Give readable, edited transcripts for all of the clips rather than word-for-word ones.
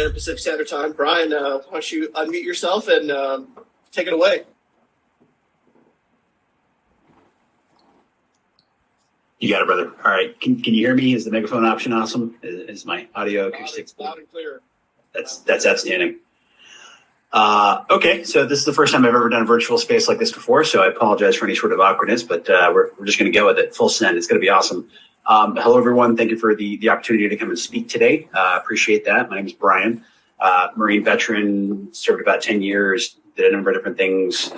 a.m. Pacific Standard Time. Brian, why don't you unmute yourself and take it away? You got it, brother. All right. Can you hear me? Is the megaphone option awesome? Is my audio acoustics loud and clear? That's outstanding. Okay, so this is the first time I've ever done a virtual space like this before, so I apologize for any sort of awkwardness, but we're just going to go with it full send. It's going to be awesome. Hello, everyone. Thank you for the opportunity to come and speak today. Appreciate that. My name is Brian, Marine veteran, served about 10 years, did a number of different things.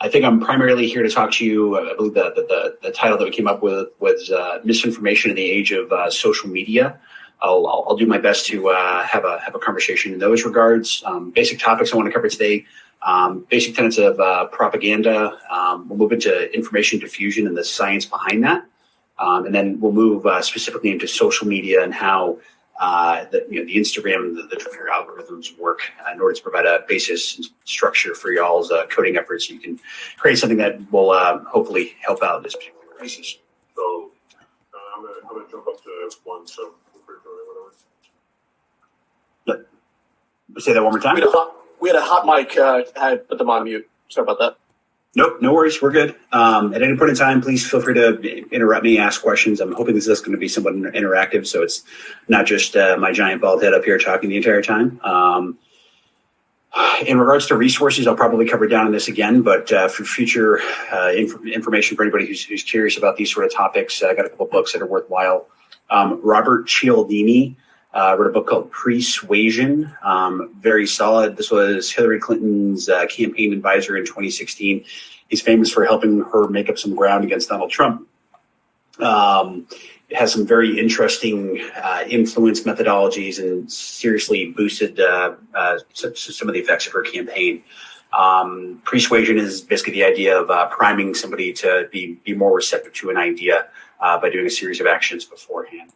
I think I'm primarily here to talk to you. I believe the title that we came up with was Misinformation in the Age of Social Media. I'll do my best to have a conversation in those regards. Basic topics I want to cover today. Basic tenets of propaganda. We'll move into information diffusion and the science behind that. And then we'll move specifically into social media and how the Instagram, the Twitter algorithms work in order to provide a basis and structure for y'all's coding efforts. So you can create something that will hopefully help out this particular crisis. So I'm gonna jump up to one. So whatever. Say that one more time. We had a hot mic. I put them on mute. Sorry about that. Nope, no worries. We're good. At any point in time, please feel free to interrupt me, ask questions. I'm hoping this is going to be somewhat interactive, so it's not just my giant bald head up here talking the entire time. In regards to resources, I'll probably cover down on this again, but for future information for anybody who's curious about these sort of topics, I got a couple books that are worthwhile. Robert Cialdini wrote a book called Persuasion, very solid. This was Hillary Clinton's campaign advisor in 2016. He's famous for helping her make up some ground against Donald Trump. It has some very interesting influence methodologies and seriously boosted some of the effects of her campaign. Persuasion is basically the idea of priming somebody to be more receptive to an idea by doing a series of actions beforehand.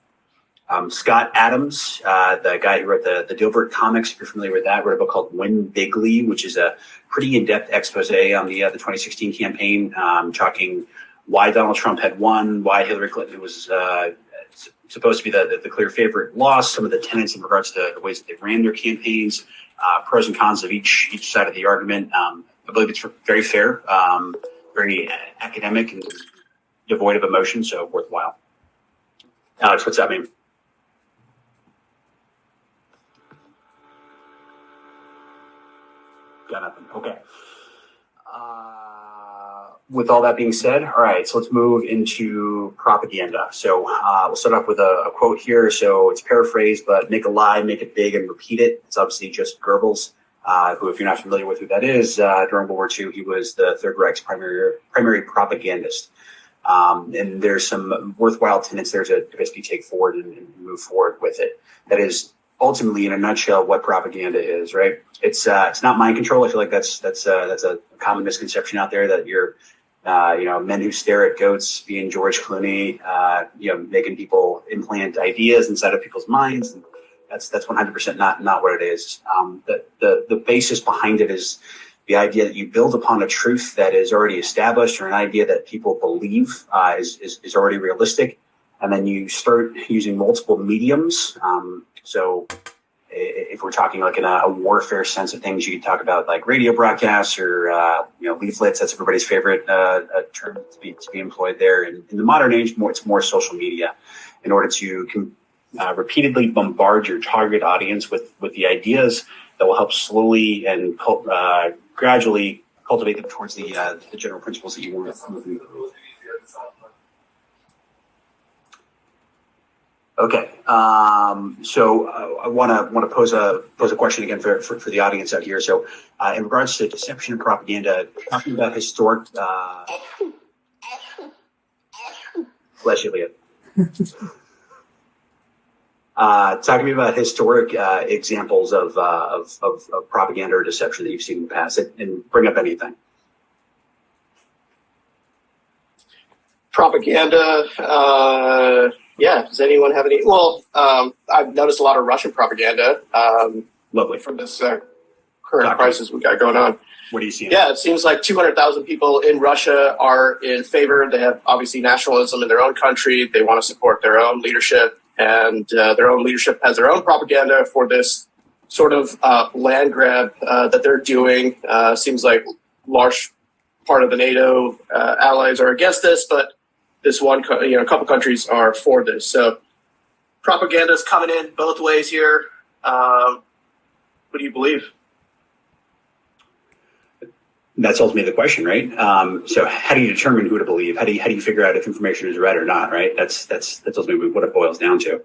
Scott Adams, the guy who wrote the Dilbert comics, if you're familiar with that, wrote a book called Win Bigly, which is a pretty in-depth expose on the 2016 campaign, talking why Donald Trump had won, why Hillary Clinton was supposed to be the clear favorite, lost, some of the tenets in regards to the ways that they ran their campaigns, pros and cons of each side of the argument. I believe it's very fair, very academic and devoid of emotion, so worthwhile. Alex, what's that mean? Got nothing. Okay. With all that being said, all right, so let's move into propaganda. So we'll start off with a quote here. So it's paraphrased, but make a lie, make it big, and repeat it. It's obviously just Goebbels, who, if you're not familiar with who that is, during World War II, he was the Third Reich's primary propagandist. And there's some worthwhile tenets there to basically take forward and move forward with it. That is ultimately, in a nutshell, what propaganda is, right? It's not mind control. I feel like that's a common misconception out there that you're, men who stare at goats, being George Clooney, making people implant ideas inside of people's minds. And that's 100% not what it is. The basis behind it is the idea that you build upon a truth that is already established or an idea that people believe is already realistic. And then you start using multiple mediums. So if we're talking like in a warfare sense of things, you could talk about like radio broadcasts or, leaflets. That's everybody's favorite term to be employed there. And in the modern age, it's more social media in order to repeatedly bombard your target audience with the ideas that will help slowly and gradually cultivate them towards the general principles that you want to move through. Okay, so I want to pose a question again for the audience out here. So, in regards to deception and propaganda, talking about historic, bless you, Leah. Talking about historic examples of propaganda or deception that you've seen in the past, and bring up anything. Propaganda. Yeah. Does anyone have any? Well, I've noticed a lot of Russian propaganda. Lovely. From this current crisis we got going on. What do you see? Yeah, it seems like 200,000 people in Russia are in favor. They have obviously nationalism in their own country. They want to support their own leadership. and their own leadership has their own propaganda for this sort of land grab that they're doing. Seems like large part of the NATO allies are against this, but this one, a couple countries are for this. So propaganda is coming in both ways here. What do you believe? That's ultimately the question, right? So how do you determine who to believe? How do you figure out if information is right or not, right? That's ultimately what it boils down to,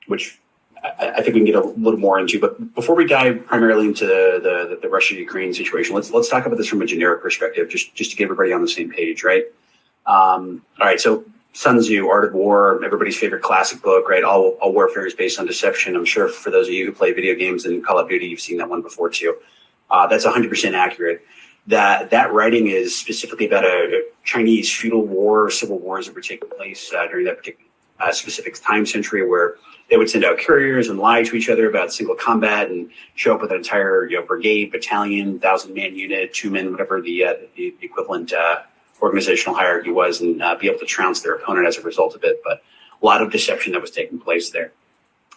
which I think we can get a little more into. But before we dive primarily into the Russia-Ukraine situation, let's talk about this from a generic perspective, just to get everybody on the same page, right? All right, so Sun Tzu, Art of War, everybody's favorite classic book, right? All warfare is based on deception. I'm sure for those of you who play video games and Call of Duty, you've seen that one before too. That's 100% accurate. That writing is specifically about a Chinese feudal war, civil wars that were taking place during that particular specific time century, where they would send out couriers and lie to each other about single combat and show up with an entire brigade, battalion, 1,000-man unit, 2-man, whatever the equivalent organizational hierarchy was, and be able to trounce their opponent as a result of it. But a lot of deception that was taking place there.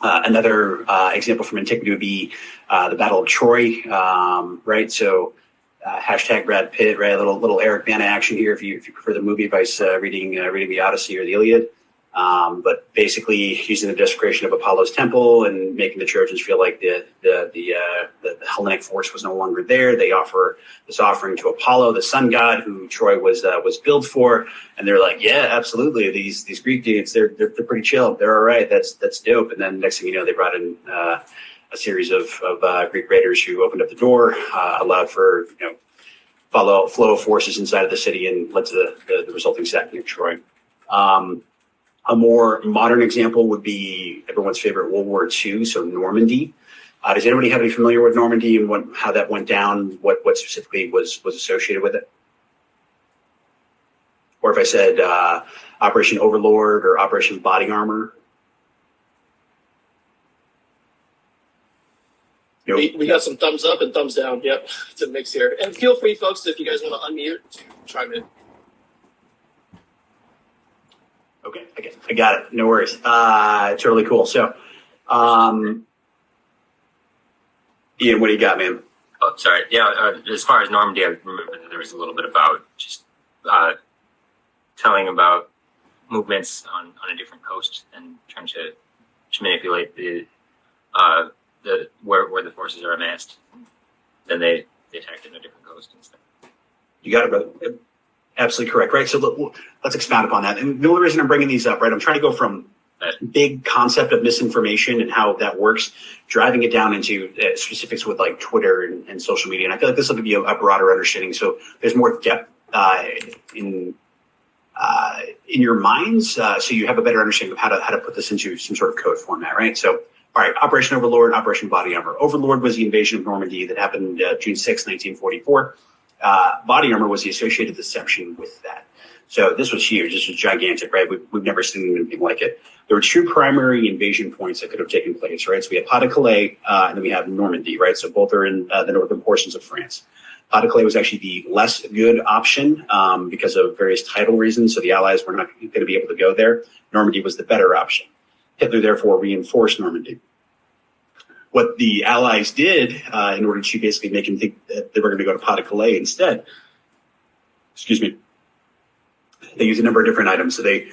Another example from antiquity would be the Battle of Troy, right? So hashtag Brad Pitt, right? A little Eric Bana action here if you prefer the movie advice, reading the Odyssey or the Iliad. But basically using the desecration of Apollo's temple and making the Trojans feel like the Hellenic force was no longer there. They offer this offering to Apollo, the sun god, who Troy was built for, and they're like, yeah, absolutely. These Greek dudes, they're pretty chill. They're all right. That's dope. And then next thing you know, they brought in a series of Greek raiders who opened up the door, allowed for flow of forces inside of the city, and led to the resulting sacking of Troy. A more modern example would be everyone's favorite World War II, so Normandy. Does anybody have any familiar with Normandy and how that went down? What specifically was associated with it? Or if I said Operation Overlord or Operation Body Armor? We got some thumbs up and thumbs down. Yep, it's a mix here. And feel free, folks, if you guys want to unmute, to chime in. Okay, I got it. No worries. Totally cool. So, Ian, what do you got, man? Oh, sorry. Yeah, as far as Normandy, I remember that there was a little bit about just telling about movements on a different coast and trying to manipulate the where the forces are amassed. Then they attacked in a different coast instead. You got it, brother. Absolutely correct, right? So let's expound upon that. And the only reason I'm bringing these up, right, I'm trying to go from big concept of misinformation and how that works, driving it down into specifics with like Twitter and social media. And I feel like this will give you a broader understanding. So there's more depth in your minds, so you have a better understanding of how to put this into some sort of code format, right? So, all right, Operation Overlord, Operation Body Armor. Overlord was the invasion of Normandy that happened June 6, 1944. Body Armor was the associated deception with that. So this was huge. This was gigantic, right? We've never seen anything like it. There were two primary invasion points that could have taken place, right? So we have Pas-de-Calais, and then we have Normandy, right? So both are in the northern portions of France. Pas-de-Calais was actually the less good option because of various title reasons. So the Allies were not going to be able to go there. Normandy was the better option. Hitler therefore reinforced Normandy. What the Allies did in order to basically make him think that they were going to go to Pas-de-Calais instead, they used a number of different items. So they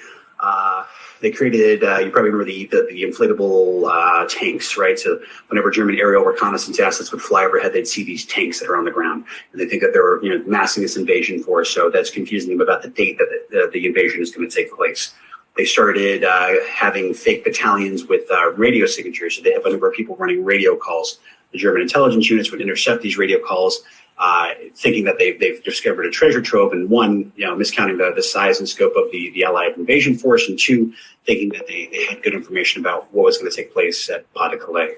created, you probably remember the inflatable tanks, right? So whenever German aerial reconnaissance assets would fly overhead, they'd see these tanks that are on the ground, and they think that they're massing this invasion force. So that's confusing them about the date that the invasion is going to take place. They started having fake battalions with radio signatures. So they have a number of people running radio calls. The German intelligence units would intercept these radio calls, thinking that they've discovered a treasure trove, and one, miscounting the size and scope of the Allied invasion force, and two, thinking that they had good information about what was going to take place at Pas-de-Calais.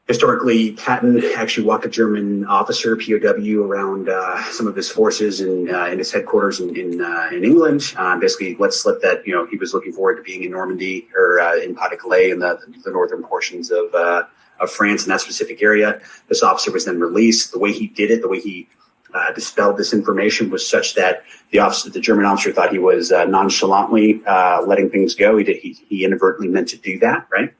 Historically, Patton actually walked a German officer, POW, around some of his forces in his headquarters in England. Basically, let slip that he was looking forward to being in Normandy or in Pas-de-Calais in the northern portions of France in that specific area. This officer was then released. The way he did it, the way he dispelled this information was such that the German officer thought he was nonchalantly letting things go. He inadvertently meant to do that, right?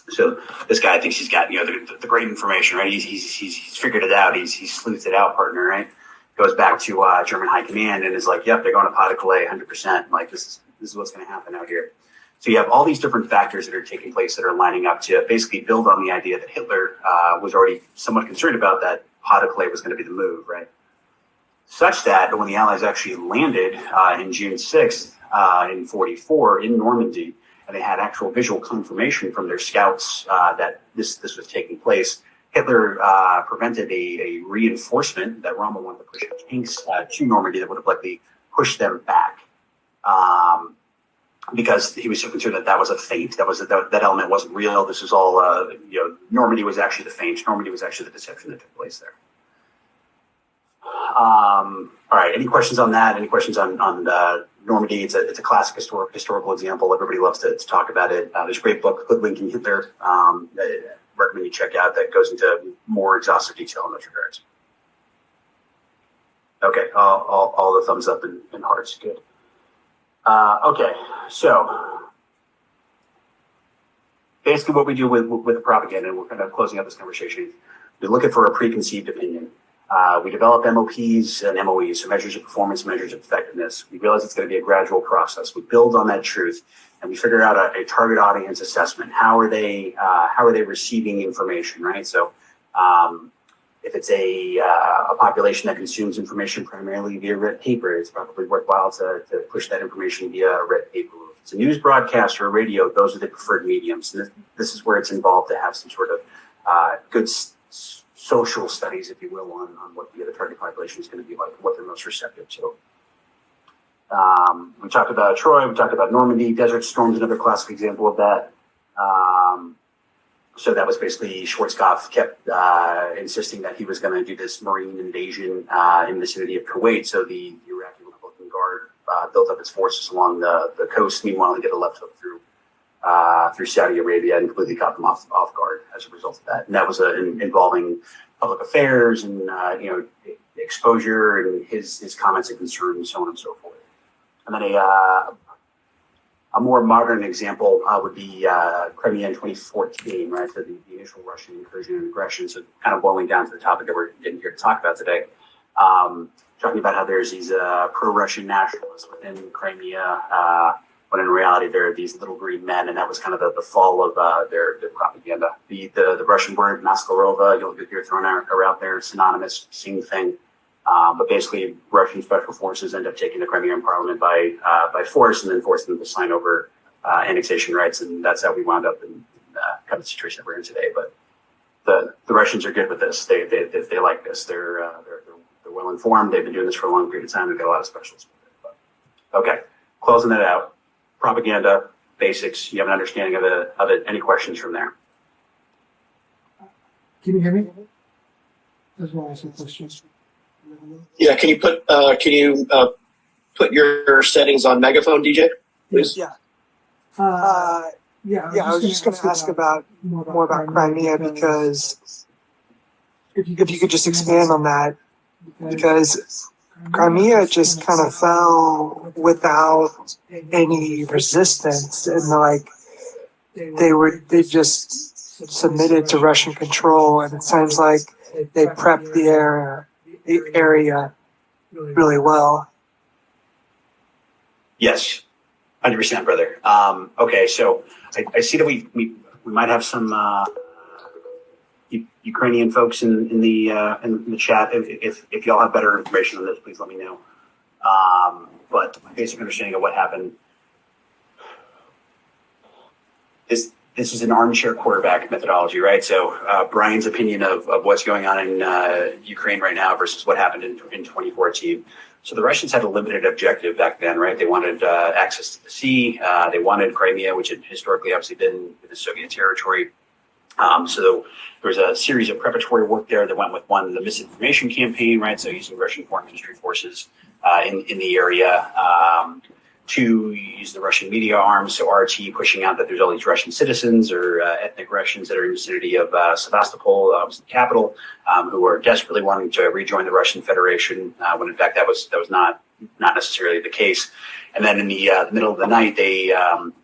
So this guy thinks he's got the great information, right? He's figured it out. He's sleuthed it out, partner, right? Goes back to German high command and is like, "Yep, they're going to pas de Calais, 100%. Like this is what's going to happen out here." So you have all these different factors that are taking place that are lining up to basically build on the idea that Hitler was already somewhat concerned about that pas de Calais was going to be the move, right? Such that when the Allies actually landed in June 6th in 44 in Normandy, and they had actual visual confirmation from their scouts that this was taking place, Hitler prevented a reinforcement that Rommel wanted to push tanks to Normandy that would have likely pushed them back. Because he was so concerned that was a feint, that element wasn't real. This is all, Normandy was actually the feint. Normandy was actually the deception that took place there. All right. Any questions on that? Any questions on Normandy? It's a classic historical example. Everybody loves to talk about it. There's a great book, Hoodwinking Hitler, that I recommend you check out, that goes into more exhaustive detail in those regards. Okay. All the thumbs up and hearts. Good. Okay, so basically what we do with the propaganda, and we're kind of closing up this conversation, we're looking for a preconceived opinion. We develop MOPs and MOEs, so measures of performance, measures of effectiveness. We realize it's going to be a gradual process. We build on that truth, and we figure out a target audience assessment. How are they receiving information, right? So if it's a population that consumes information primarily via red paper, it's probably worthwhile to push that information via red paper. If it's a news broadcast or a radio, those are the preferred mediums. And this is where it's involved to have some sort of good social studies, if you will, on what the other target population is going to be like, what they're most receptive to. We talked about Troy, we talked about Normandy. Desert Storm's another classic example of that. So that was basically Schwarzkopf kept insisting that he was going to do this marine invasion in the vicinity of Kuwait. So the Iraqi Republican Guard built up its forces along the coast. Meanwhile, he did a left hook through Saudi Arabia and completely caught them off guard as a result of that. And that was involving public affairs and exposure and his comments and concerns, so on and so forth. And then a more modern example would be Crimea in 2014, right? So the initial Russian incursion and aggression. So kind of boiling down to the topic that we're getting here to talk about today, talking about how there's these pro-Russian nationalists within Crimea, when in reality they're these little green men, and that was kind of the fall of their propaganda. The Russian word Masklarova, you'll hear thrown out there, synonymous, same thing. But basically, Russian special forces end up taking the Crimean parliament by force, and then forced them to sign over annexation rights, and that's how we wound up in kind of the situation that we're in today. But the Russians are good with this. They like this. They're well informed. They've been doing this for a long period of time. They've got a lot of specialists with it. But, okay, closing that out. Propaganda basics. You have an understanding of it. Any questions from there? Can you hear me? That's why I asked questions. Yeah, can you put your settings on megaphone, DJ, please? Yeah. I was just going to ask about more about Crimea, because if you could just expand on that, because Crimea just kind of fell without any resistance, and they just submitted to Russian control, and it sounds like they prepped the area really well. Yes, 100%, brother. Okay, so I see that we might have some Ukrainian folks in the chat. If y'all have better information on this, please let me know. But my basic understanding of what happened is this is an armchair quarterback methodology, right? So Brian's opinion of what's going on in Ukraine right now versus what happened in 2014. So the Russians had a limited objective back then, right? They wanted access to the sea. They wanted Crimea, which had historically obviously been the Soviet territory. So there was a series of preparatory work there that went with the Misinformation campaign, right? So using Russian foreign ministry forces in the area Two, you use the Russian media arm, so RT pushing out that there's all these Russian citizens or ethnic Russians that are in the vicinity of Sevastopol, the capital, who are desperately wanting to rejoin the Russian Federation, when in fact that was not necessarily the case. And then in the middle of the night, they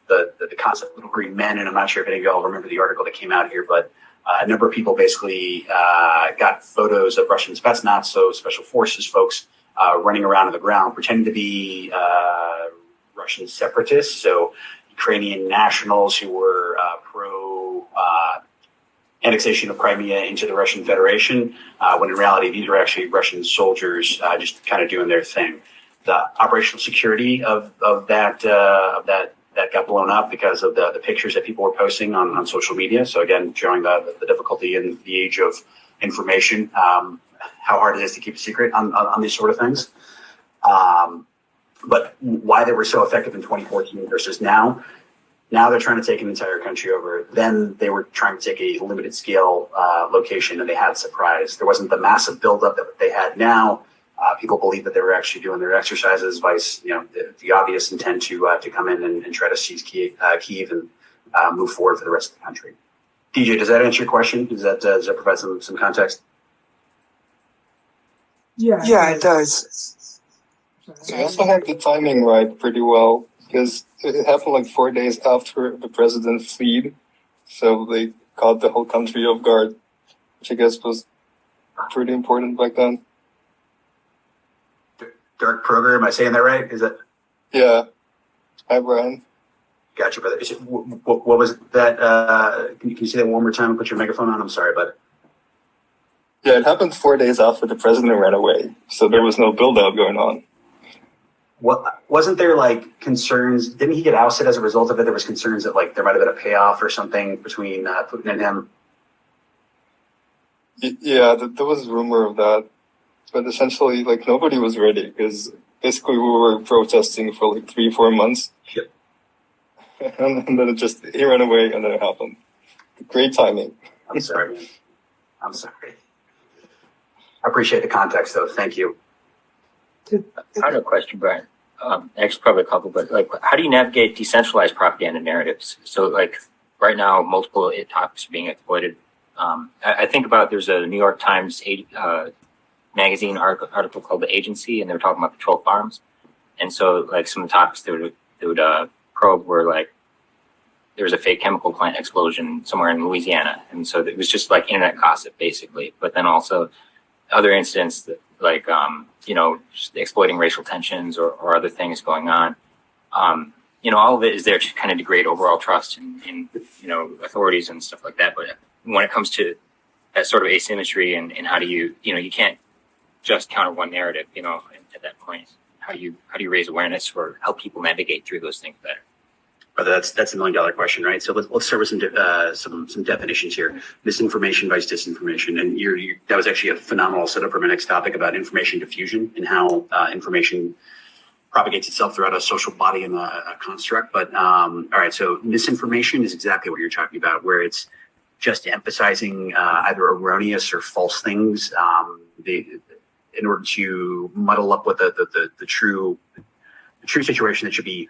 the concept of little green men, and I'm not sure if any of y'all remember the article that came out here, but a number of people basically got photos of Russian Spetsnaz, so special forces folks, running around on the ground, pretending to be Russian separatists, so Ukrainian nationals who were pro annexation of Crimea into the Russian Federation, when in reality these were actually Russian soldiers just kind of doing their thing. The operational security of that got blown up because of the pictures that people were posting on social media. So again, showing the difficulty in the age of information, how hard it is to keep a secret on these sort of things. But why they were so effective in 2014 versus now they're trying to take an entire country over. Then they were trying to take a limited scale location, and they had surprise. There wasn't the massive buildup that they had now. People believe that they were actually doing their exercises, vice the obvious intent to come in and try to seize Kyiv and move forward for the rest of the country. DJ, does that answer your question? Does that provide some context? Yeah, it does. So you also have the timing right pretty well, because it happened like 4 days after the president fled, so they caught the whole country off guard, which I guess was pretty important back then. Dark Program, am I saying that right? Is that? Yeah. Hi, Brian. Gotcha, brother. What was that? Can you say that one more time and put your megaphone on? I'm sorry, bud. Yeah, it happened 4 days after the president ran away, so there was no build-up going on. What wasn't there like concerns? Didn't he get ousted as a result of it? There was concerns that like there might have been a payoff or something between Putin and him. Yeah, there was rumor of that, but essentially, like nobody was ready because basically we were protesting for like 3-4 months. Yep. And then he ran away, and then it happened. Great timing. I'm sorry, man. I'm sorry. I appreciate the context, though. Thank you. I have a question, Brian. Actually, probably a couple, but like, how do you navigate decentralized propaganda narratives? So, like, right now, multiple topics are being exploited. I think about there's a New York Times magazine article called "The Agency," and they were talking about the troll farms. And so, like, some of the topics they would probe were like, there was a fake chemical plant explosion somewhere in Louisiana, and so it was just like internet gossip, basically. But then also other incidents that, like, just exploiting racial tensions or other things going on. All of it is there to kind of degrade overall trust in authorities and stuff like that. But when it comes to that sort of asymmetry and how do you can't just counter one narrative, at that point, how do you raise awareness or help people navigate through those things better? Brother, that's $1 million question, right? So let's start with some definitions here. Misinformation versus disinformation, and that was actually a phenomenal setup for my next topic about information diffusion and how information propagates itself throughout a social body and a construct. But all right, so misinformation is exactly what you're talking about, where it's just emphasizing either erroneous or false things in order to muddle up what the true situation that should be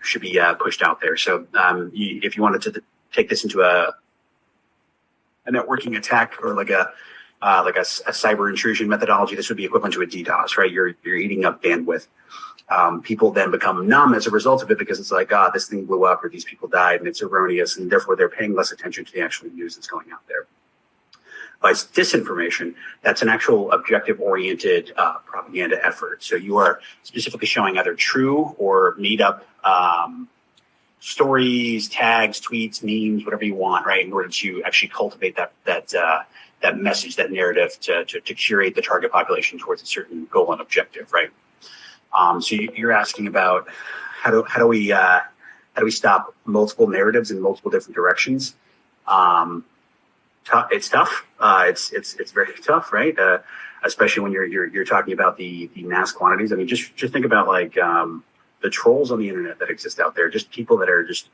pushed out there. So if you wanted to take this into a networking attack or like a cyber intrusion methodology, this would be equivalent to a DDoS, right? You're eating up bandwidth. People then become numb as a result of it because it's like, this thing blew up or these people died and it's erroneous, and therefore they're paying less attention to the actual news that's going out there. By disinformation, that's an actual objective-oriented propaganda effort. So you are specifically showing either true or made-up stories, tags, tweets, memes, whatever you want, right, in order to actually cultivate that message, that narrative, to curate the target population towards a certain goal and objective, right? So you're asking about how do we stop multiple narratives in multiple different directions? It's tough. It's very tough, right? Especially when you're talking about the mass quantities. I mean, just think about like the trolls on the internet that exist out there. Just people that are just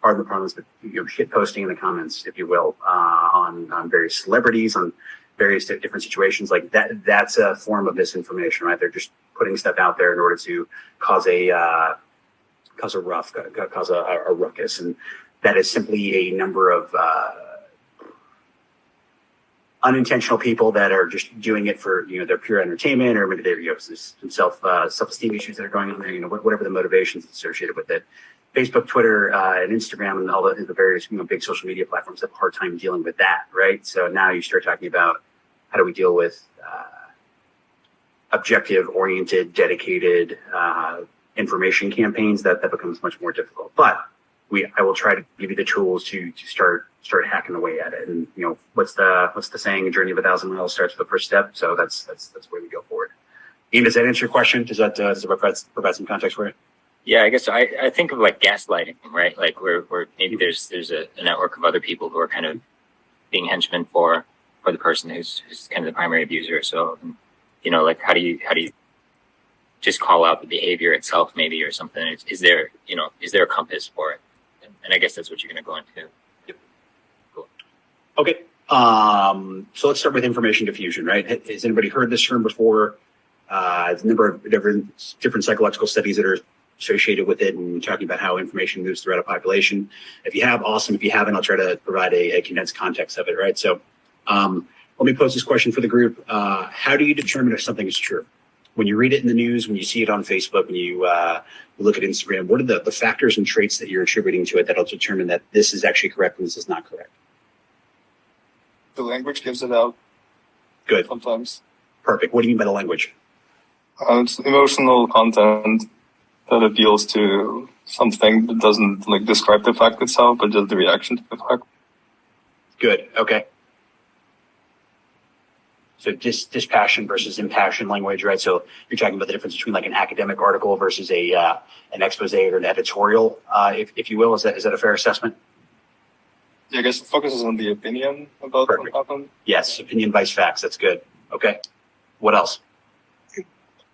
pardon the puns, but shit posting in the comments, if you will, on various celebrities, on various different situations like that. That's a form of misinformation, right? They're just putting stuff out there in order to cause a cause a ruckus, and that is simply a number of unintentional people that are just doing it for their pure entertainment, or maybe they're some self-esteem issues that are going on there. Whatever the motivations associated with it. Facebook, Twitter, and Instagram, and all the various big social media platforms have a hard time dealing with that, right? So now you start talking about how do we deal with objective-oriented, dedicated information campaigns. That becomes much more difficult. But I will try to give you the tools to start hacking away at it. And what's the saying? A journey of 1,000 miles starts with the first step. So that's where we go forward. Ian, does that answer your question? Does that provide some context for it? Yeah, I guess I think of like gaslighting, right? Like where maybe there's a network of other people who are kind of being henchmen for the person who's kind of the primary abuser. So, like how do you just call out the behavior itself, maybe, or something? Is there a compass for it? And I guess that's what you're going to go into. Yep. Cool. Okay. So let's start with information diffusion, right? Has anybody heard this term before? There's a number of different psychological studies that are associated with it, and talking about how information moves throughout a population. If you have, awesome. If you haven't, I'll try to provide a condensed context of it, right? So let me pose this question for the group. How do you determine if something is true? When you read it in the news, when you see it on Facebook, when you look at Instagram, what are the factors and traits that you're attributing to it that'll determine that this is actually correct and this is not correct? The language gives it out. Good. Sometimes. Perfect. What do you mean by the language? It's emotional content that appeals to something that doesn't describe the fact itself, but just the reaction to the fact. Good. Okay. So dispassion versus impassioned language, right? So you're talking about the difference between an academic article versus an expose or an editorial, if you will. Is that a fair assessment? Yeah, I guess it focuses on the opinion about Perfect. what happened. Yes, opinion vice facts. That's good. Okay. What else?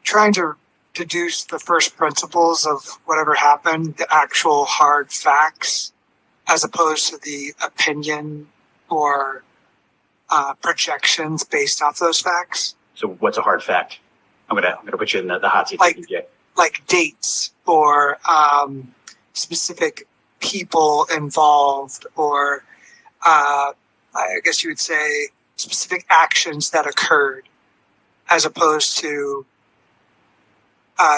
Trying to deduce the first principles of whatever happened, the actual hard facts, as opposed to the opinion or projections based off those facts. So what's a hard fact? I'm gonna put you in the hot seat. Like dates or specific people involved, or I guess you would say specific actions that occurred, as opposed to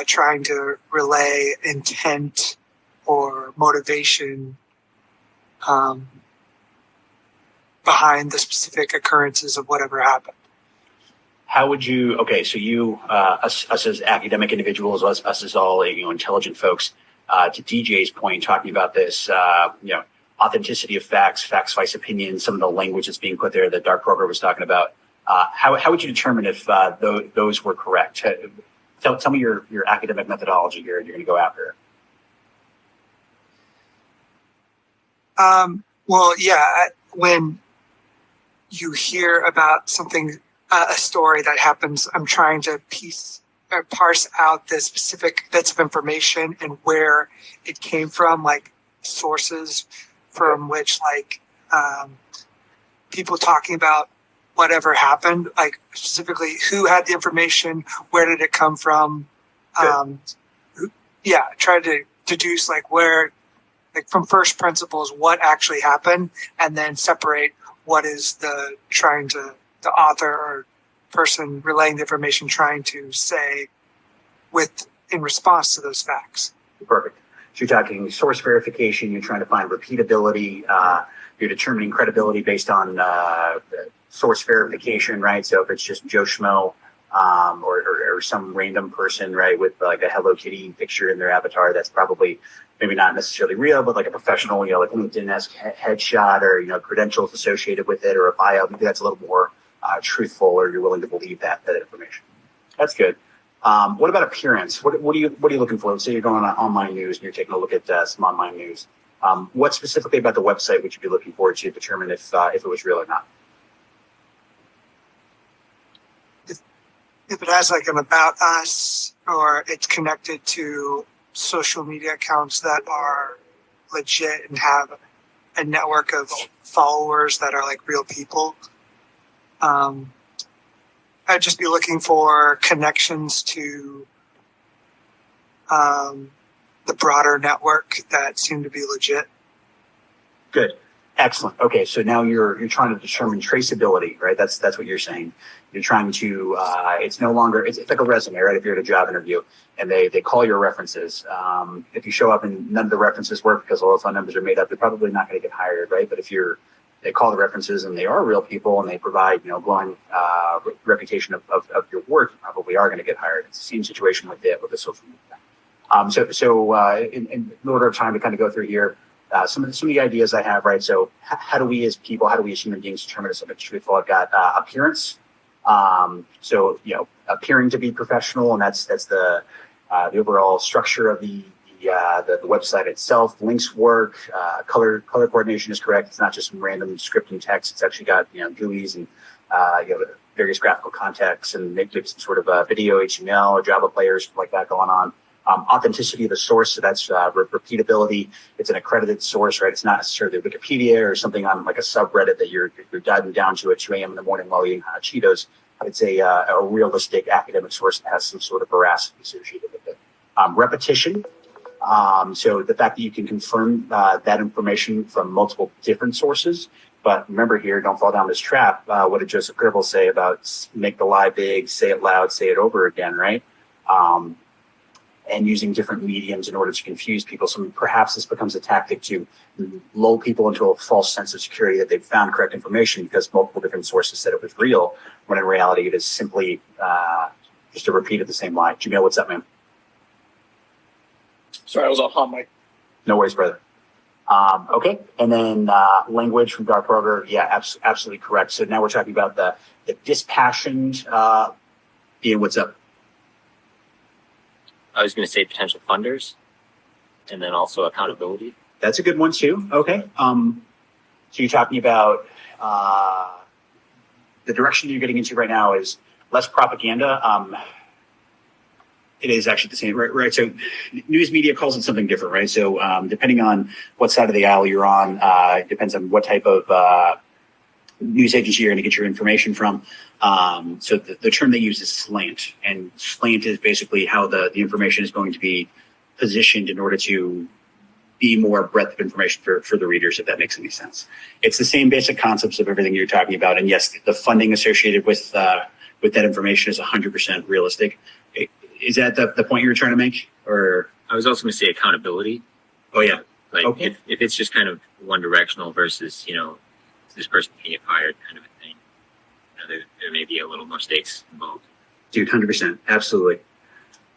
trying to relay intent or motivation behind the specific occurrences of whatever happened. How would you? Okay, so you, us as academic individuals, us as all intelligent folks, to DJ's point, talking about this, authenticity of facts vice opinion, some of the language that's being put there that Dark Program was talking about. How would you determine if those were correct? Tell me your academic methodology here. You're going to go after. Well, yeah, when you hear about something, a story that happens, I'm trying to parse out the specific bits of information and where it came from, like sources from which, people talking about whatever happened, like specifically who had the information, where did it come from? Try to deduce where, from first principles, what actually happened, and then separate what is the author or person relaying the information trying to say in response to those facts. Perfect. So you're talking source verification. You're trying to find repeatability. You're determining credibility based on source verification, right? So if it's just Joe Schmo or some random person, right, with a Hello Kitty picture in their avatar, that's probably maybe not necessarily real, but a professional, LinkedIn-esque headshot or, credentials associated with it, or a bio, maybe that's a little more truthful, or you're willing to believe that information. That's good. What about appearance? What are you looking for? Let's say you're going on online news and you're taking a look at some online news. What specifically about the website would you be looking for to determine if it was real or not? If it has an about us, or it's connected to social media accounts that are legit and have a network of followers that are real people, I'd just be looking for connections to the the broader network that seem to be legit. Good. Excellent. Okay, so now you're trying to determine traceability, right? That's what you're saying. You're trying to. It's no longer. It's like a resume, right? If you're at a job interview and they call your references, if you show up and none of the references work because all the phone numbers are made up, you're probably not going to get hired, right? But if they call the references and they are real people and they provide glowing reputation of your work, you probably are going to get hired. It's the same situation with the social media. In order of time to kind of go through here. Some of the ideas I have, right? So how do we as people, how do we as human beings determine if something's truthful? I've got appearance. Appearing to be professional, and that's the overall structure of the website itself. Links work. Color coordination is correct. It's not just some random script and text. It's actually got GUIs and various graphical contexts and maybe some sort of video, HTML, or Java players like that going on. Authenticity of the source, so that's repeatability. It's an accredited source, right? It's not necessarily Wikipedia or something on like a subreddit that you're diving down to at 2 a.m. in the morning while eating Cheetos. It's a realistic academic source that has some sort of veracity associated with it. Repetition. So the fact that you can confirm that information from multiple different sources. But remember here, don't fall down this trap. What did Joseph Goebbels say about make the lie big, say it loud, say it over again, right? And using different mediums in order to confuse people. So perhaps this becomes a tactic to lull people into a false sense of security that they've found correct information because multiple different sources said it was real, when in reality it is simply just a repeat of the same lie. Jamil, what's up, man? Sorry, I was off on mic. No worries, brother. Okay, and then language from Dark Roger. Yeah, absolutely correct. So now we're talking about the dispassioned. Ian, what's up? I was going to say potential funders, and then also accountability. That's a good one too. Okay. So you're talking about the direction you're getting into right now is less propaganda. It is actually the same, right? So news media calls it something different, right? So depending on what side of the aisle you're on, it depends on what type of news agency you're going to get your information from. So the term they use is slant, and slant is basically how the information is going to be positioned in order to be more breadth of information for the readers, if that makes any sense. It's the same basic concepts of everything you're talking about. And yes, the funding associated with that information is 100% realistic. Is that the point you were trying to make? Or I was also going to say accountability. Oh yeah. Like Okay. if it's just kind of one directional versus, this person can get fired kind of a thing. There may be a little more stakes involved. Dude, 100%. Absolutely.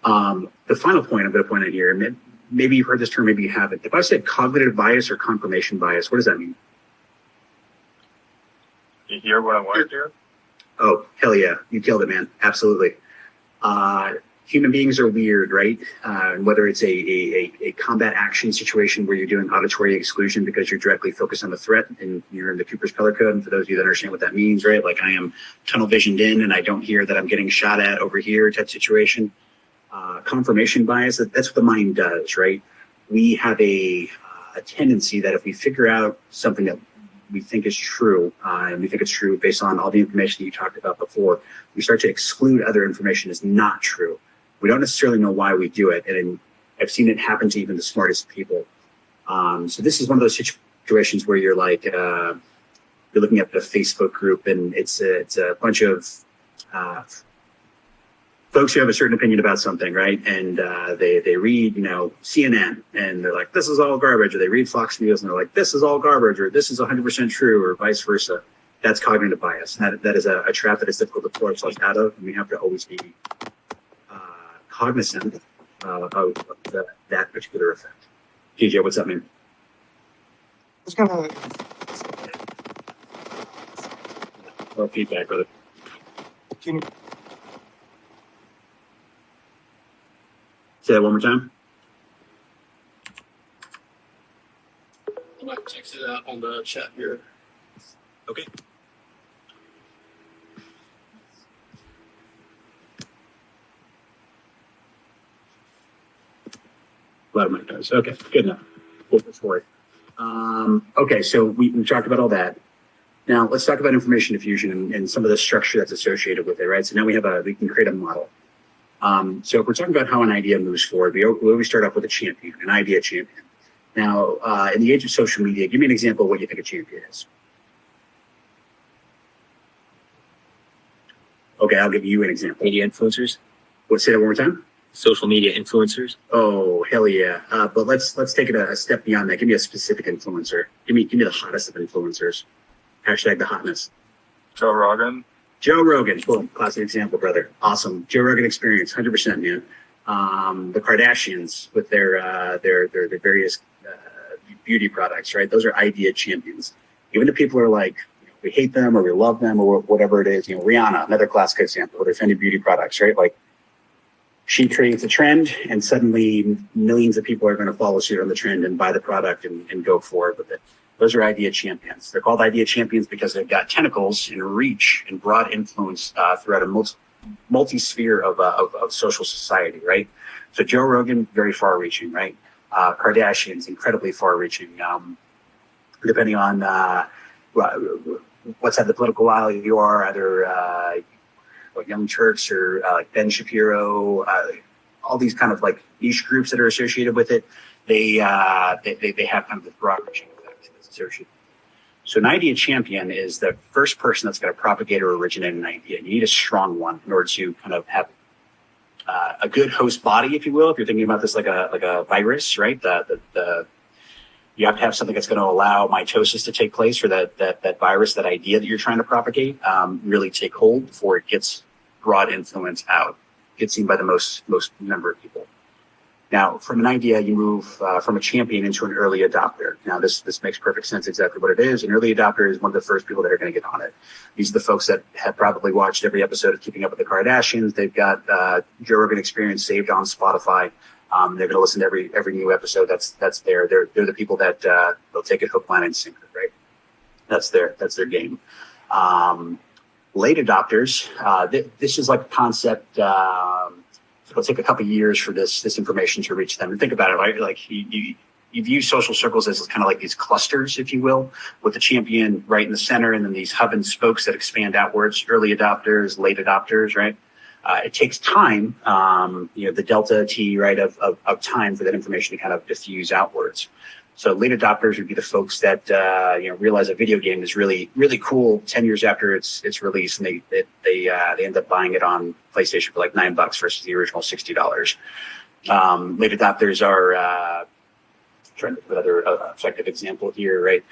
The final point I'm going to point out here, and maybe you've heard this term, maybe you haven't. If I said cognitive bias or confirmation bias, what does that mean? You hear what I wanted to hear? Oh, hell yeah. You killed it, man. Absolutely. Human beings are weird, right? Whether it's a combat action situation where you're doing auditory exclusion because you're directly focused on the threat and you're in the Cooper's color code. And for those of you that understand what that means, right? Like I am tunnel visioned in and I don't hear that I'm getting shot at over here type situation. Confirmation bias, that's what the mind does, right? We have a tendency that if we figure out something that we think is true, and we think it's true based on all the information that you talked about before, we start to exclude other information as not true. We don't necessarily know why we do it, and I've seen it happen to even the smartest people. So this is one of those situations where you're like, you're looking at the Facebook group, and it's a bunch of folks who have a certain opinion about something, right? And they read, CNN, and they're like, this is all garbage. Or they read Fox News, and they're like, this is all garbage, or this is 100% true, or vice versa. That's cognitive bias. That is a trap that is difficult to pull ourselves out of, and we have to always be cognizant of that particular effect. DJ, what's up, man? I was gonna Or feedback, brother. can you Say that one more time. I'm going to text it out on the chat here. Okay. A lot of Mike does. Okay, good enough. Cool story. Okay, so we talked about all that. Now let's talk about information diffusion and some of the structure that's associated with it, right? So now we can create a model. So if we're talking about how an idea moves forward, we always start off with a champion, an idea champion. Now, in the age of social media, give me an example of what you think a champion is. Okay, I'll give you an example. Media influencers, Say that one more time. social media influencers. Oh, hell yeah! But let's take it a step beyond that. Give me a specific influencer. Give me the hottest of influencers. Hashtag the hotness. Joe Rogan. Joe Rogan, boom, classic example, brother. Awesome. Joe Rogan experience, 100%, man. The Kardashians with their various beauty products, right? Those are idea champions. Even the people who are like, we hate them or we love them or whatever it is. Rihanna, another classic example with her Fendi beauty products, right? Like, she creates a trend and suddenly millions of people are going to follow suit on the trend and buy the product and go forward with it. Those are idea champions. They're called idea champions because they've got tentacles and reach and broad influence throughout a multi-sphere of social society, right? So Joe Rogan, very far-reaching, right? Kardashians, incredibly far-reaching. Depending on what side of the political aisle you are, either Young Turks or like Ben Shapiro, all these kind of like niche groups that are associated with it, they have kind of this broad-reaching effect that's associated. So an idea champion is the first person that's going to propagate or originate an idea. You need a strong one in order to kind of have a good host body, if you will. If you're thinking about this like a virus, right? You have to have something that's going to allow mitosis to take place for that virus, that idea that you're trying to propagate, really take hold before it gets broad influence out, gets seen by the most number of people. Now, from an idea, you move from a champion into an early adopter. Now, this makes perfect sense exactly what it is. An early adopter is one of the first people that are going to get on it. These are the folks that have probably watched every episode of Keeping Up with the Kardashians. They've got Joe Rogan Experience saved on Spotify. They're going to listen to every new episode that's there. They're the people that they'll take it hook, line, and sinker, right? That's their game. Late adopters, this is like a concept. It'll take a couple of years for this information to reach them. And think about it, right? Like you view social circles as kind of like these clusters, if you will, with the champion right in the center, and then these hub and spokes that expand outwards. Early adopters, late adopters, right? It takes time, the delta T, right, of time for that information to kind of diffuse outwards. So late adopters would be the folks that realize a video game is really, really cool 10 years after it's released, and they end up buying it on PlayStation for like $9 versus the original $60. Late adopters are trying to put another effective example here, right?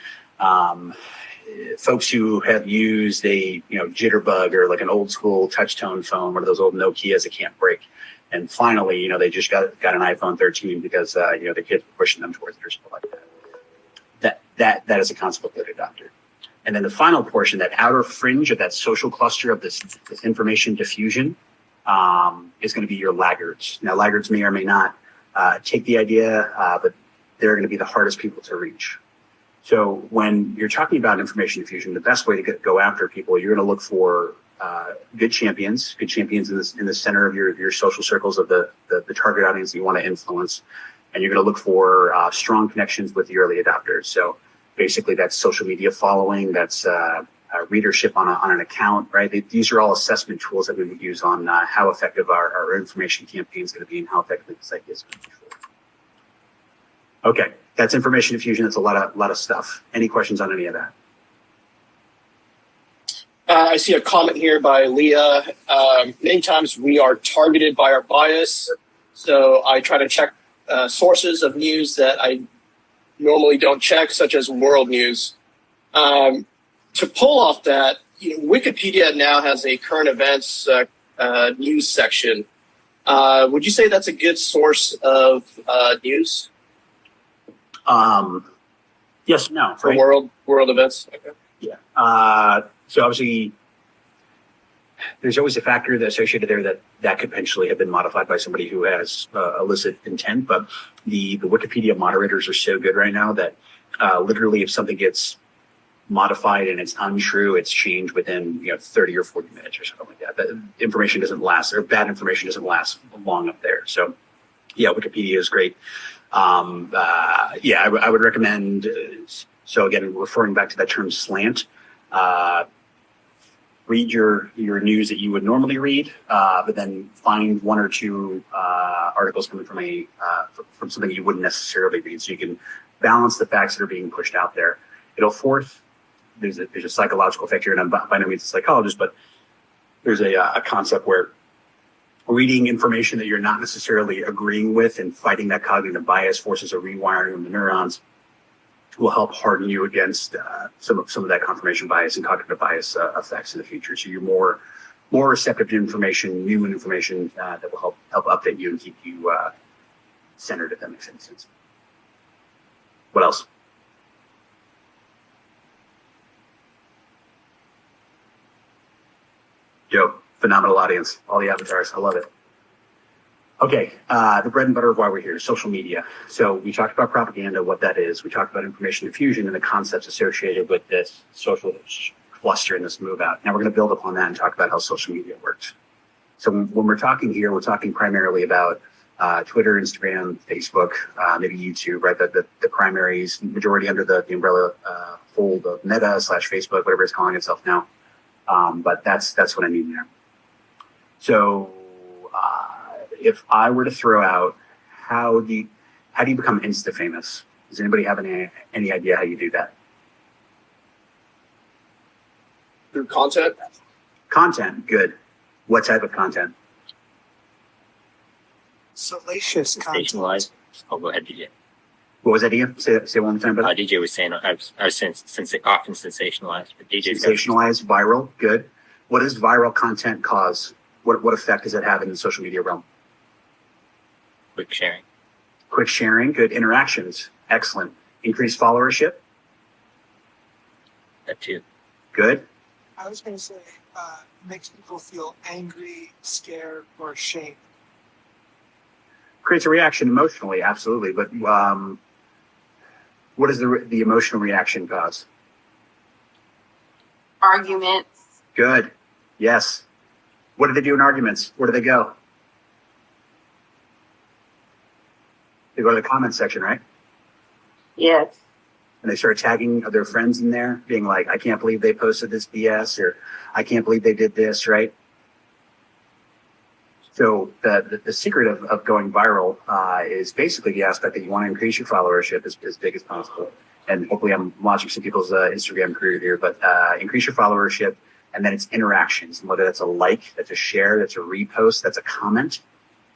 Folks who have used a jitterbug or like an old school touch tone phone, one of those old Nokias that can't break, and finally they just got an iPhone 13 because the kids were pushing them towards it or something like that. That is a concept of late adopter. And then the final portion, that outer fringe of that social cluster of this information diffusion, is going to be your laggards. Now, laggards may or may not take the idea, but they're going to be the hardest people to reach. So when you're talking about information diffusion, the best way to go after people, you're going to look for good champions in the center of your social circles of the target audience that you want to influence. And you're going to look for strong connections with the early adopters. So basically that's social media following, that's readership on an account, right? These are all assessment tools that we would use on how effective our information campaign is going to be and how effective this idea is going to be. Okay, that's information diffusion. That's a lot of stuff. Any questions on any of that? I see a comment here by Leah. Many times we are targeted by our bias, so I try to check sources of news that I normally don't check, such as world news. To pull off that, Wikipedia now has a current events news section. Would you say that's a good source of news? Yes, no. For right? world events? Okay. Yeah. So obviously, there's always a factor that's associated there that could potentially have been modified by somebody who has illicit intent. But the Wikipedia moderators are so good right now that literally, if something gets modified and it's untrue, it's changed within 30 or 40 minutes or something like that. That information doesn't last, or bad information doesn't last long up there. So yeah, Wikipedia is great. I would recommend. So again, referring back to that term slant, read your news that you would normally read, but then find one or two articles coming from from something you wouldn't necessarily read, so you can balance the facts that are being pushed out there. It'll force there's a psychological effect here, and I'm by no means a psychologist, but there's a concept where reading information that you're not necessarily agreeing with and fighting that cognitive bias forces a rewiring of the neurons, will help harden you against some of that confirmation bias and cognitive bias effects in the future. So you're more receptive to information, new information that will help update you and keep you centered, if that makes any sense. What else? Joe, phenomenal audience, all the avatars, I love it. Okay, the bread and butter of why we're here, social media. So we talked about propaganda, what that is. We talked about information diffusion and the concepts associated with this social cluster and this move out. Now we're going to build upon that and talk about how social media works. So when we're talking here, we're talking primarily about Twitter, Instagram, Facebook, maybe YouTube, right? The primaries, majority under the umbrella fold of Meta / Facebook, whatever it's calling itself now. But that's what I mean there. So if I were to throw out how do you become insta famous? Does anybody have any idea how you do that? Through content. Content, good. What type of content? Salacious content. Sensationalized. Oh, go ahead, DJ. What was that, Ian? Say it one more time, brother. DJ was saying I was often sensationalized, but DJ's Sensationalized, viral, good. What does viral content cause? What effect does it have in the social media realm? quick sharing. Quick sharing, good. Interactions, excellent. Increased followership, That too. good. I was going to say, makes people feel angry, scared, or ashamed. Creates a reaction emotionally, absolutely. But what does the emotional reaction cause? Arguments. Good. Yes. What do they do in arguments? Where do they go? They go to the comment section, right? Yes. And they start tagging their friends in there, being like, I can't believe they posted this BS, or I can't believe they did this, right? So the secret of going viral is basically the aspect that you want to increase your followership as big as possible. And hopefully I'm launching some people's Instagram career here, but increase your followership, and then it's interactions. And whether that's a like, that's a share, that's a repost, that's a comment,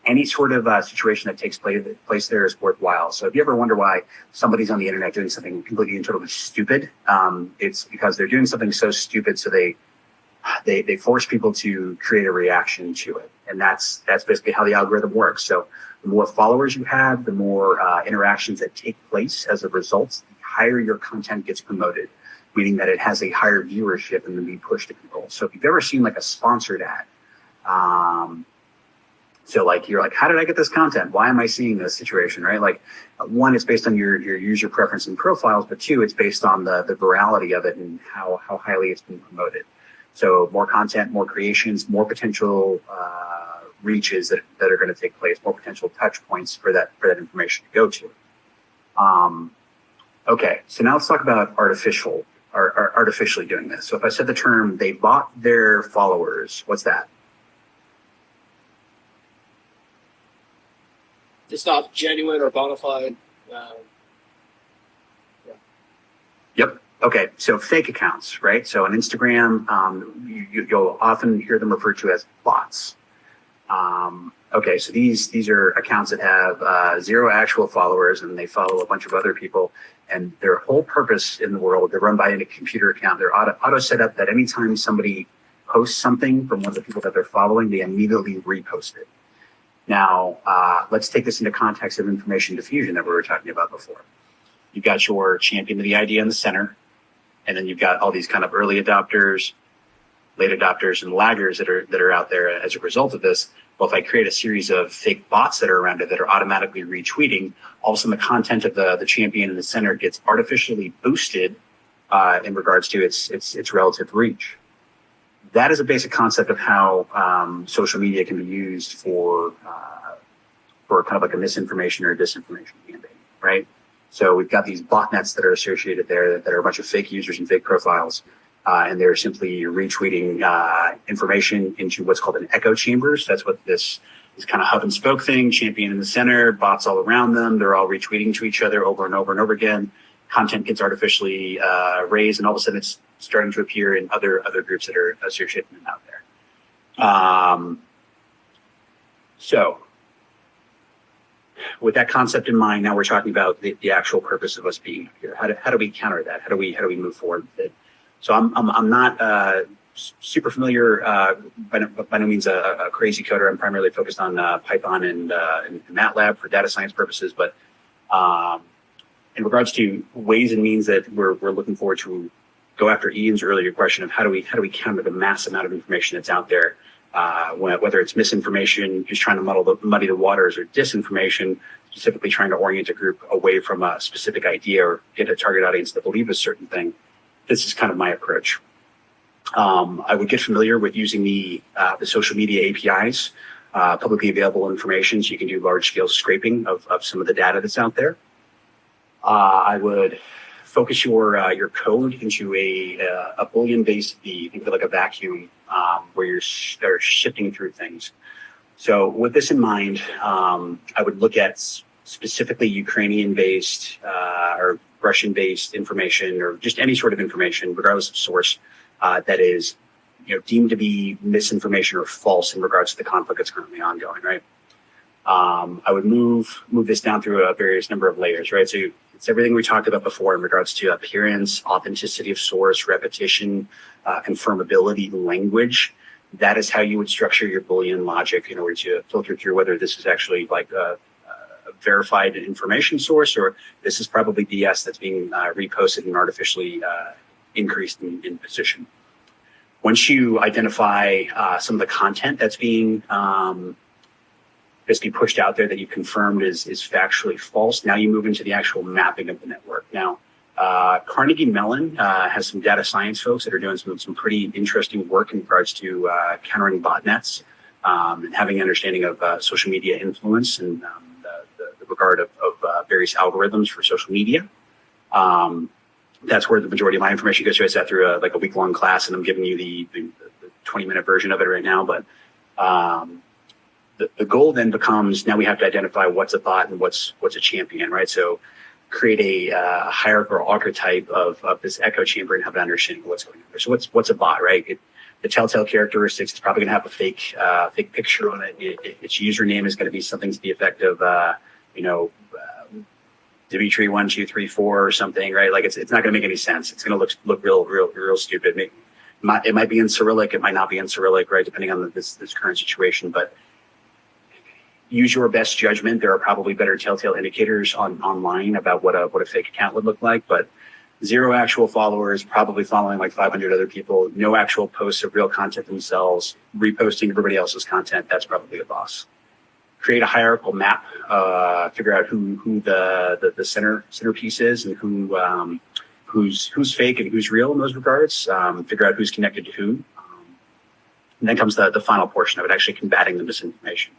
any sort of situation that takes place there is worthwhile. So if you ever wonder why somebody's on the internet doing something completely and totally stupid, it's because they're doing something so stupid, so they force people to create a reaction to it. And that's basically how the algorithm works. So the more followers you have, the more interactions that take place as a result, the higher your content gets promoted, meaning that it has a higher viewership and then be pushed to people. So if you've ever seen like a sponsored ad, so like you're like, how did I get this content? Why am I seeing this situation, right? Like one, it's based on your user preference and profiles, but two, it's based on the virality of it and how highly it's been promoted. So more content, more creations, more potential reaches that are going to take place, more potential touch points for that information to go to. Okay, so now let's talk about artificially doing this. So if I said the term, they bought their followers, what's that? It's not genuine or bona fide. Yep. Okay, so fake accounts, right? So on Instagram, you'll often hear them referred to as bots. Okay, so these are accounts that have 0 actual followers, and they follow a bunch of other people. And their whole purpose in the world, they're run by a computer account. They're auto set up that anytime somebody posts something from one of the people that they're following, they immediately repost it. Now, let's take this into context of information diffusion that we were talking about before. You've got your champion of the idea in the center, and then you've got all these kind of early adopters, late adopters, and laggers that are out there as a result of this. Well, if I create a series of fake bots that are around it that are automatically retweeting, all of a sudden the content of the champion in the center gets artificially boosted in regards to its relative reach. That is a basic concept of how social media can be used for kind of like a misinformation or a disinformation campaign, right? So we've got these botnets that are associated there that are a bunch of fake users and fake profiles. and they're simply retweeting information into what's called an echo chamber. So that's what this kind of hub and spoke thing, champion in the center, bots all around them. They're all retweeting to each other over and over and over again. Content gets artificially raised, and all of a sudden it's starting to appear in other groups that are associated with them out there. So with that concept in mind, now we're talking about the actual purpose of us being here. How do we counter that? How do we move forward with it? So I'm not super familiar, by no means a crazy coder. I'm primarily focused on Python and MATLAB for data science purposes. But in regards to ways and means that we're looking forward to go after Ian's earlier question of how do we counter the mass amount of information that's out there, whether it's misinformation, just trying to muddy the waters, or disinformation, specifically trying to orient a group away from a specific idea or get a target audience to believe a certain thing. This is kind of my approach. I would get familiar with using the social media APIs, publicly available information, so you can do large-scale scraping of some of the data that's out there. I would focus your code into a Boolean-based V, think of it like a vacuum, where you're shifting through things. So with this in mind, I would look at specifically Ukrainian-based or Russian-based information, or just any sort of information, regardless of source, that is, deemed to be misinformation or false in regards to the conflict that's currently ongoing, right? I would move this down through a various number of layers, right? So it's everything we talked about before in regards to appearance, authenticity of source, repetition, confirmability, language. That is how you would structure your Boolean logic in order to filter through whether this is actually like a verified information source, or this is probably BS that's being reposted and artificially increased in position. Once you identify some of the content that's being basically pushed out there that you confirmed is factually false, now you move into the actual mapping of the network. Now, Carnegie Mellon has some data science folks that are doing some pretty interesting work in regards to countering botnets and having an understanding of social media influence and the regard of various algorithms for social media. That's where the majority of my information goes to. I sat through a week-long class, and I'm giving you the 20-minute version of it right now. But the goal then becomes, now we have to identify what's a bot and what's a champion, right? So create a hierarchical archetype of this echo chamber and have an understanding of what's going on there. So what's a bot, right? The telltale characteristics, it's probably going to have a fake picture on it. Its username is going to be something to the effect of, Dimitri 1234 or something, right? Like it's not going to make any sense. It's going to look real stupid. It might be in Cyrillic, it might not be in Cyrillic, right? Depending on this current situation. But use your best judgment. There are probably better telltale indicators online about what a fake account would look like. But 0 actual followers, probably following like 500 other people, no actual posts of real content themselves, reposting everybody else's content. That's probably a boss. Create a hierarchical map, figure out who the centerpiece is and who's fake and who's real in those regards. Figure out who's connected to who. And then comes the final portion of it, actually combating the misinformation.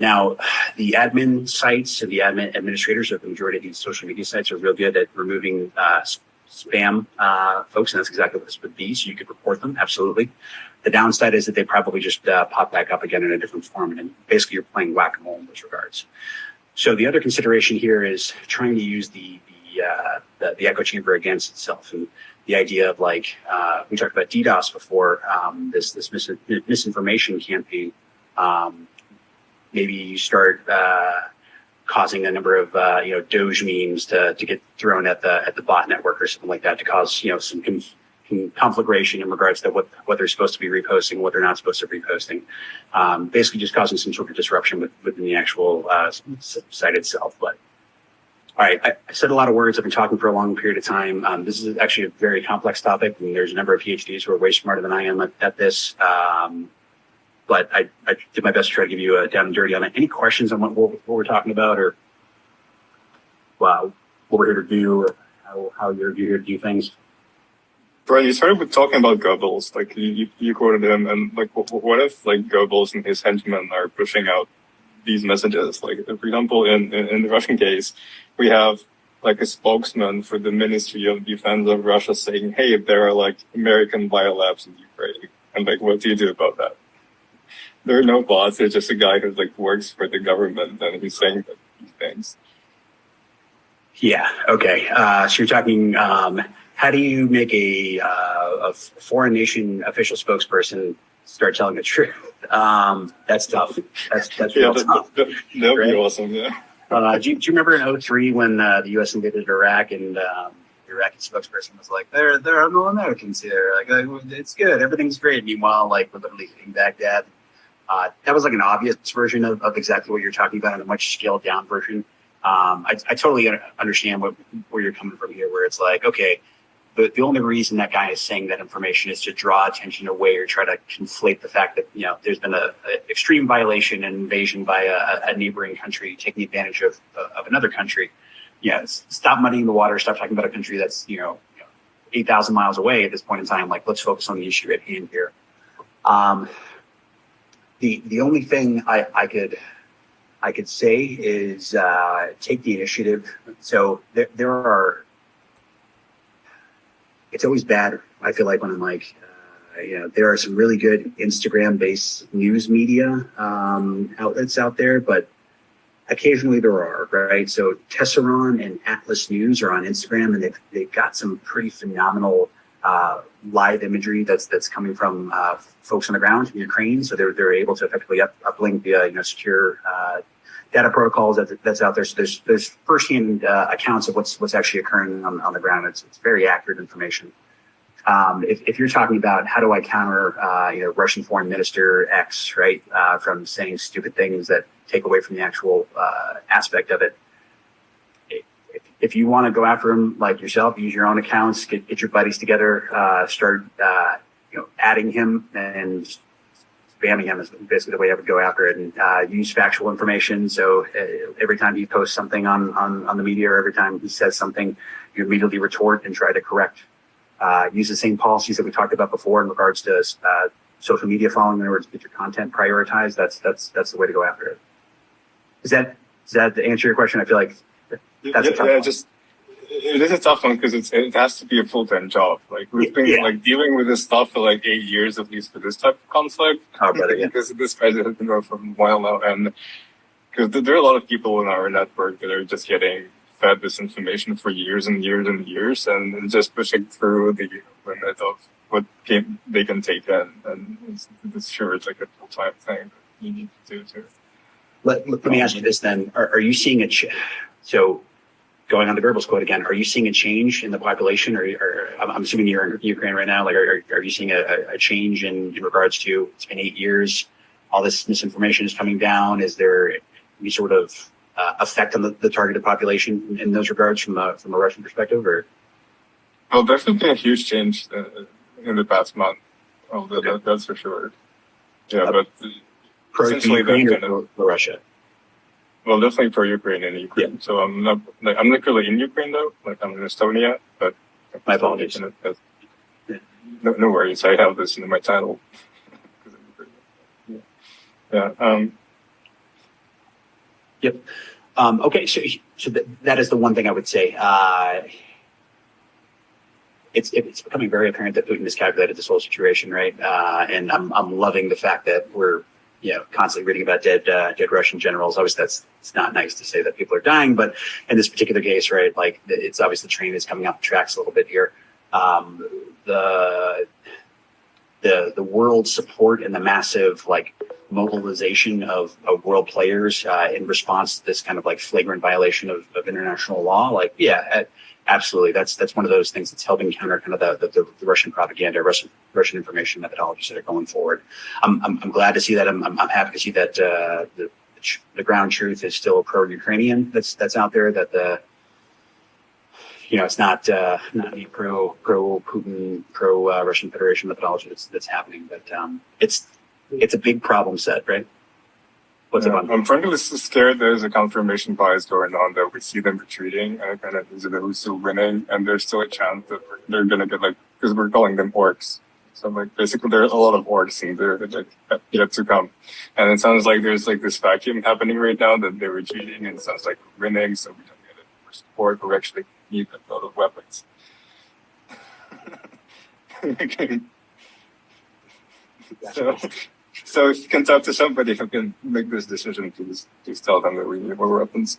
Now, the admin sites and the admin administrators of the majority of these social media sites are real good at removing spam folks, and that's exactly what this would be. So you could report them, absolutely. The downside is that they probably just pop back up again in a different form, and basically you're playing whack-a-mole in those regards. So the other consideration here is trying to use the echo chamber against itself, and the idea of we talked about DDoS before, this misinformation campaign. Maybe you start causing a number of Doge memes to get thrown at the bot network or something like that to cause some conflagration in regards to what they're supposed to be reposting, what they're not supposed to be reposting. Basically, just causing some sort of disruption within the actual site itself. But all right, I said a lot of words. I've been talking for a long period of time. This is actually a very complex topic, and there's a number of PhDs who are way smarter than I am at this. But I did my best to try to give you a down and dirty on it. Any questions on what we're talking about, or what we're here to do, or how you're here to do things? Brian, you started with talking about Goebbels. Like you quoted him, and what if Goebbels and his henchmen are pushing out these messages? Like, for example, in the Russian case, we have like a spokesman for the Ministry of Defense of Russia saying, "Hey, there are like American biolabs in Ukraine," and like, what do you do about that? There are no bots. There's just a guy who like works for the government, and he's saying these things. Yeah. Okay. So you're talking. How do you make a foreign nation official spokesperson start telling the truth? That's tough. That's real tough. That would be awesome. Yeah. Do you remember in 2003 when the U.S. invaded Iraq and the Iraqi spokesperson was like, "There are no Americans here. Like, it's good. Everything's great." Meanwhile, like, we're literally hitting Baghdad. That was like an obvious version of exactly what you're talking about, and a much scaled down version. I totally understand where you're coming from here, where it's like, okay, the only reason that guy is saying that information is to draw attention away or try to conflate the fact that, there's been a extreme violation and invasion by a neighboring country taking advantage of another country. Yeah, stop muddying the water, stop talking about a country that's, 8,000 miles away at this point in time. Like, let's focus on the issue at hand here. The only thing I could say is take the initiative. So there are. It's always bad, I feel like, when I'm like, there are some really good Instagram-based news media outlets out there, but occasionally there are, right? So Tesseron and Atlas News are on Instagram, and they've got some pretty phenomenal live imagery that's coming from folks on the ground in Ukraine. So they're able to effectively uplink via secure data protocols that's out there. So there's firsthand accounts of what's actually occurring on the ground. It's very accurate information. If you're talking about how do I counter Russian Foreign Minister X, right, from saying stupid things that take away from the actual aspect of it. If you want to go after him like yourself, use your own accounts, get your buddies together, start adding him and spamming him is basically the way I would go after it, and use factual information. So every time he posts something on the media, or every time he says something, you immediately retort and try to correct. Use the same policies that we talked about before in regards to social media following in order to get your content prioritized. That's the way to go after it. Does that answer your question? I feel like that's a tough one. It is a tough one because it has to be a full-time job. Like, we've been like dealing with this stuff for like 8 years at least for this type of conflict. Oh, brother, yeah. Because this crisis has been going for a while now, and because there are a lot of people in our network that are just getting fed this information for years and years and years, and just pushing through the limit of what they can take in. And it's sure it's like a full-time thing that you need to do too. Let me ask you this then: Are you seeing so? Going on the Goebbels quote again, are you seeing a change in the population, or I'm assuming you're in Ukraine right now? Like, are you seeing a change in regards to, it's been 8 years, all this misinformation is coming down? Is there any sort of effect on the targeted population in those regards from a Russian perspective? Or? Well, definitely been a huge change in the past month. That's for sure. Yeah, but essentially Ukraine or Russia? Well, definitely pro-Ukraine and Ukraine. Yeah. So I'm not currently in Ukraine though. Like, I'm in Estonia, but my apologies. No worries. I have this in my title. Yeah. Yep. Okay. So that is the one thing I would say. It's becoming very apparent that Putin miscalculated this whole situation, right? And I'm loving the fact that we're constantly reading about dead Russian generals. Obviously, it's not nice to say that people are dying, but in this particular case, right, like, it's obvious the train is coming off the tracks a little bit here. The world support and the massive mobilization of world players in response to this kind of flagrant violation of international law. Absolutely. That's one of those things that's helping counter kind of the Russian propaganda, Russian information methodologies that are going forward. I'm glad to see that. I'm happy to see that the ground truth is still pro-Ukrainian. That's out there. That it's not any pro-Putin, pro-Russian Federation methodology that's happening. But it's a big problem set, right? I'm frankly scared there's a confirmation bias going on, that we see them retreating and kind of who's still winning, and there's still a chance that they're going to get because we're calling them orcs. So basically there's a lot of orcs in there that yet to come. And it sounds like there's this vacuum happening right now that they're retreating, and it sounds like we're winning, so we don't get it. support who actually need a lot of weapons. Okay. So if you can talk to somebody who can make this decision, please tell them that we need more weapons.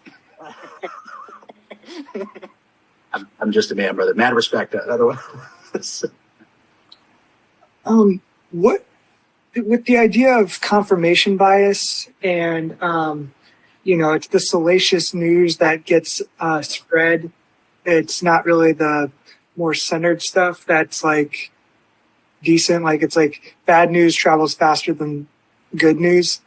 I'm just a man, brother. Mad respect. Otherwise, What with the idea of confirmation bias and it's the salacious news that gets spread. It's not really the more centered stuff that's like decent. Like it's like bad news travels faster than good news.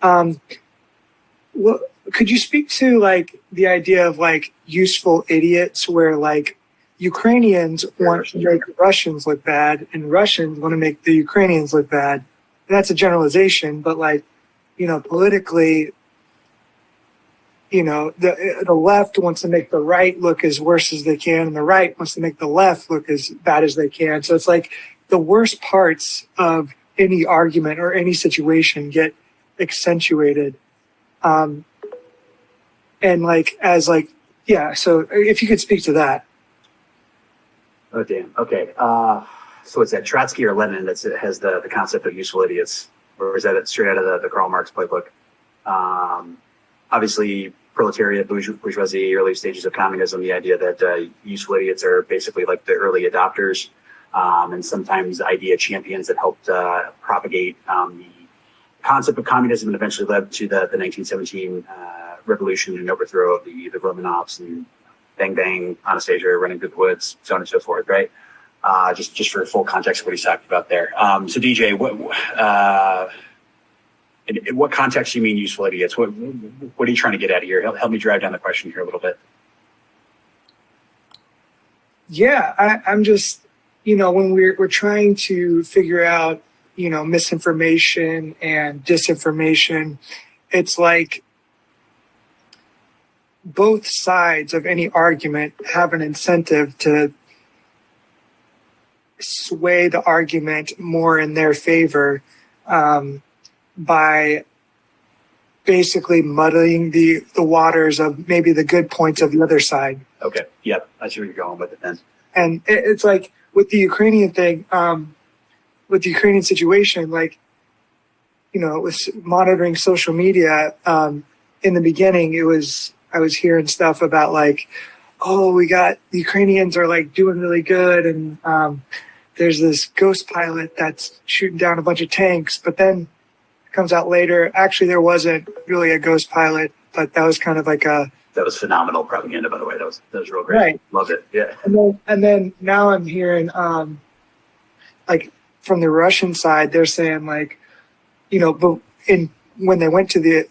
What could you speak to like the idea of like useful idiots where like Ukrainians want to make Russians look bad and Russians want to make the Ukrainians look bad? And that's a generalization, but like, politically, the left wants to make the right look as worse as they can, and the right wants to make the left look as bad as they can. So it's like the worst parts of any argument or any situation get accentuated. And like, so if you could speak to that. oh damn. Okay. So it's that Trotsky or Lenin that has the concept of useful idiots, or is that straight out of the Karl Marx playbook? Obviously, proletariat, bourgeoisie, early stages of communism, the idea that useful idiots are basically like the early adopters, and sometimes idea champions that helped propagate the concept of communism and eventually led to the 1917 revolution and overthrow of the Romanovs and bang bang, Anastasia running through the woods, so on and so forth, right? Just for full context of what he's talking about there. So DJ, in what context do you mean useful idiots? What are you trying to get at here? Help me drive down the question here a little bit. Yeah, I'm just, when we're trying to figure out, misinformation and disinformation, it's like both sides of any argument have an incentive to sway the argument more in their favor by basically muddying the waters of maybe the good points of the other side. Okay. Yep. I see where you're going with it then. And it's like with the Ukrainian thing, with the Ukrainian situation, like, with monitoring social media, in the beginning, I was hearing stuff about like, oh, the Ukrainians are like doing really good. And there's this ghost pilot that's shooting down a bunch of tanks. But then it comes out later, actually, there wasn't really a ghost pilot, but that was kind of like that was phenomenal propaganda, by the way. That was real great. Right. Loved it. Yeah. And then now I'm hearing, like from the Russian side, they're saying like, but when they went to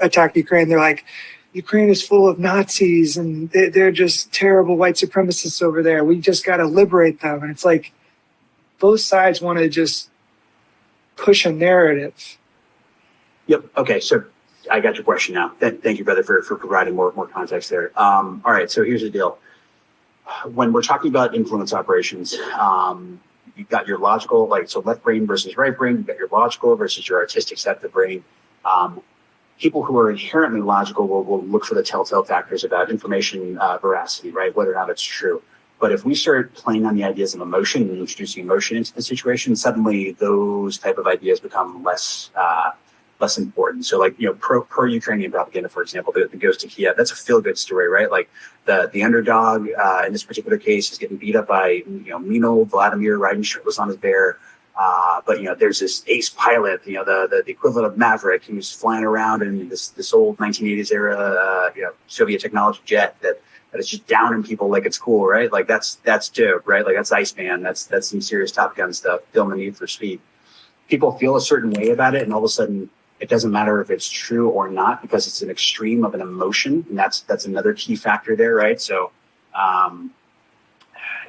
attack Ukraine, they're like, Ukraine is full of Nazis and they're just terrible white supremacists over there. We just got to liberate them. And it's like both sides want to just push a narrative. Yep. Okay. So I got your question now. Thank you, brother, for providing more context there. All right. So here's the deal. When we're talking about influence operations, you've got your logical, so left brain versus right brain. You've got your logical versus your artistic side of the brain. People who are inherently logical will look for the telltale factors about information veracity, right? Whether or not it's true. But if we start playing on the ideas of emotion and introducing emotion into the situation, suddenly those type of ideas become less important. So pro-Ukrainian propaganda, for example, that goes to Kiev, that's a feel-good story, right? Like the underdog in this particular case is getting beat up by, Mino Vladimir riding shirtless on his bear. But there's this ace pilot, the equivalent of Maverick, who's flying around in this old 1980s era, Soviet technology jet that is just downing people like it's cool, right? Like that's dope, right? Like that's Iceman. That's some serious Top Gun stuff. Feeling the need for speed. People feel a certain way about it, and all of a sudden, it doesn't matter if it's true or not because it's an extreme of an emotion, and that's another key factor there, right? So.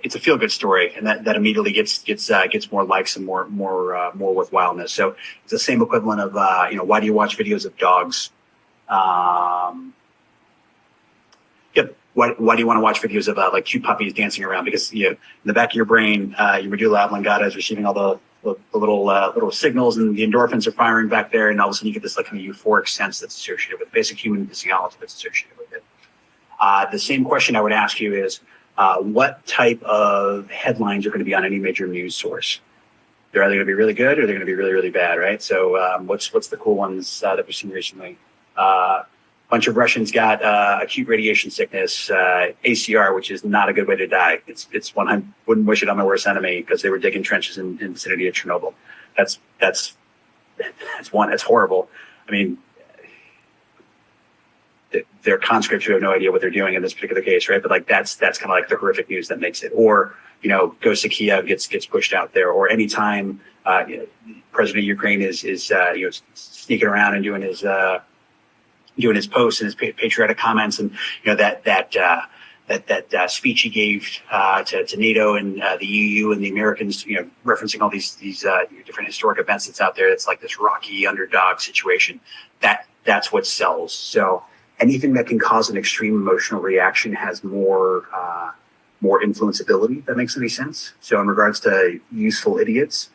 It's a feel-good story, and that immediately gets more likes and more worthwhileness. So it's the same equivalent of why do you watch videos of dogs? Yep. Why do you want to watch videos of cute puppies dancing around? Because in the back of your brain, your medulla oblongata is receiving all the little signals, and the endorphins are firing back there, and all of a sudden you get this kind of euphoric sense that's associated with basic human physiology that's associated with it. The same question I would ask you is, what type of headlines are going to be on any major news source? They're either going to be really good or they're going to be really, really bad, right? So what's the cool ones that we've seen recently? Bunch of Russians got acute radiation sickness, ACR, which is not a good way to die. It's one I wouldn't wish it on my worst enemy because they were digging trenches in the vicinity of Chernobyl. That's one. That's horrible. I mean, they're conscripts who have no idea what they're doing in this particular case, right? But like that's kind of like the horrific news that makes it. Or goes to Kiev, gets pushed out there, or anytime President of Ukraine is sneaking around and doing his posts and his patriotic comments, and that speech he gave to NATO and the EU and the Americans, referencing all these different historic events that's out there. It's like this rocky underdog situation. That's what sells. So anything that can cause an extreme emotional reaction has more influenceability. That makes any sense. So in regards to useful idiots,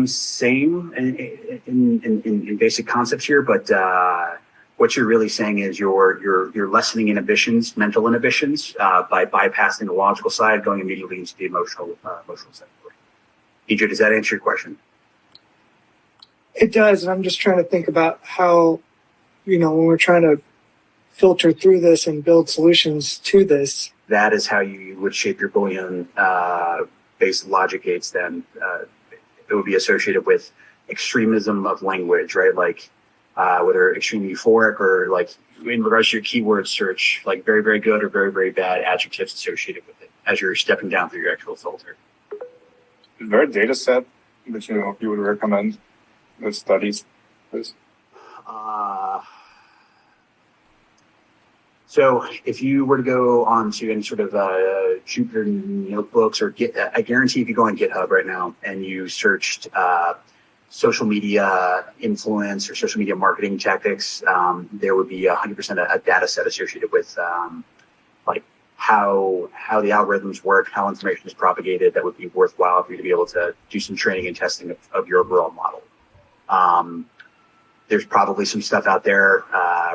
same in basic concepts here, but what you're really saying is you're lessening inhibitions, mental inhibitions, by bypassing the logical side, going immediately into the emotional side. EJ, does that answer your question? It does, and I'm just trying to think about how, when we're trying to filter through this and build solutions to this. That is how you would shape your Boolean based logic gates. Then it would be associated with extremism of language, right? Like whether extremely euphoric or like in regards to your keyword search, like very, very good or very, very bad adjectives associated with it as you're stepping down through your actual filter. Is there a data set that you would recommend that studies this? So if you were to go on to any sort of Jupyter notebooks or I guarantee if you go on GitHub right now and you searched social media influence or social media marketing tactics, there would be 100% a data set associated with like how the algorithms work, how information is propagated. That would be worthwhile for you to be able to do some training and testing of your overall model. There's probably some stuff out there,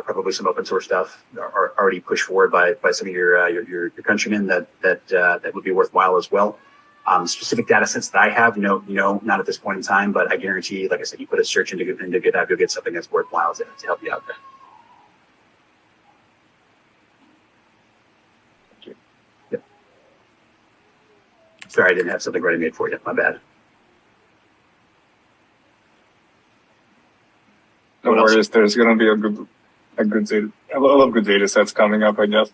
probably some open source stuff are already pushed forward by some of your countrymen that would be worthwhile as well. Specific data sets that I have, no, not at this point in time, but I guarantee, like I said, you put a search into GitHub, you'll get something that's worthwhile to help you out there. Yeah. Sorry, I didn't have something ready-made for you. My bad. No worries. There's going to be a lot of good data sets coming up, I guess.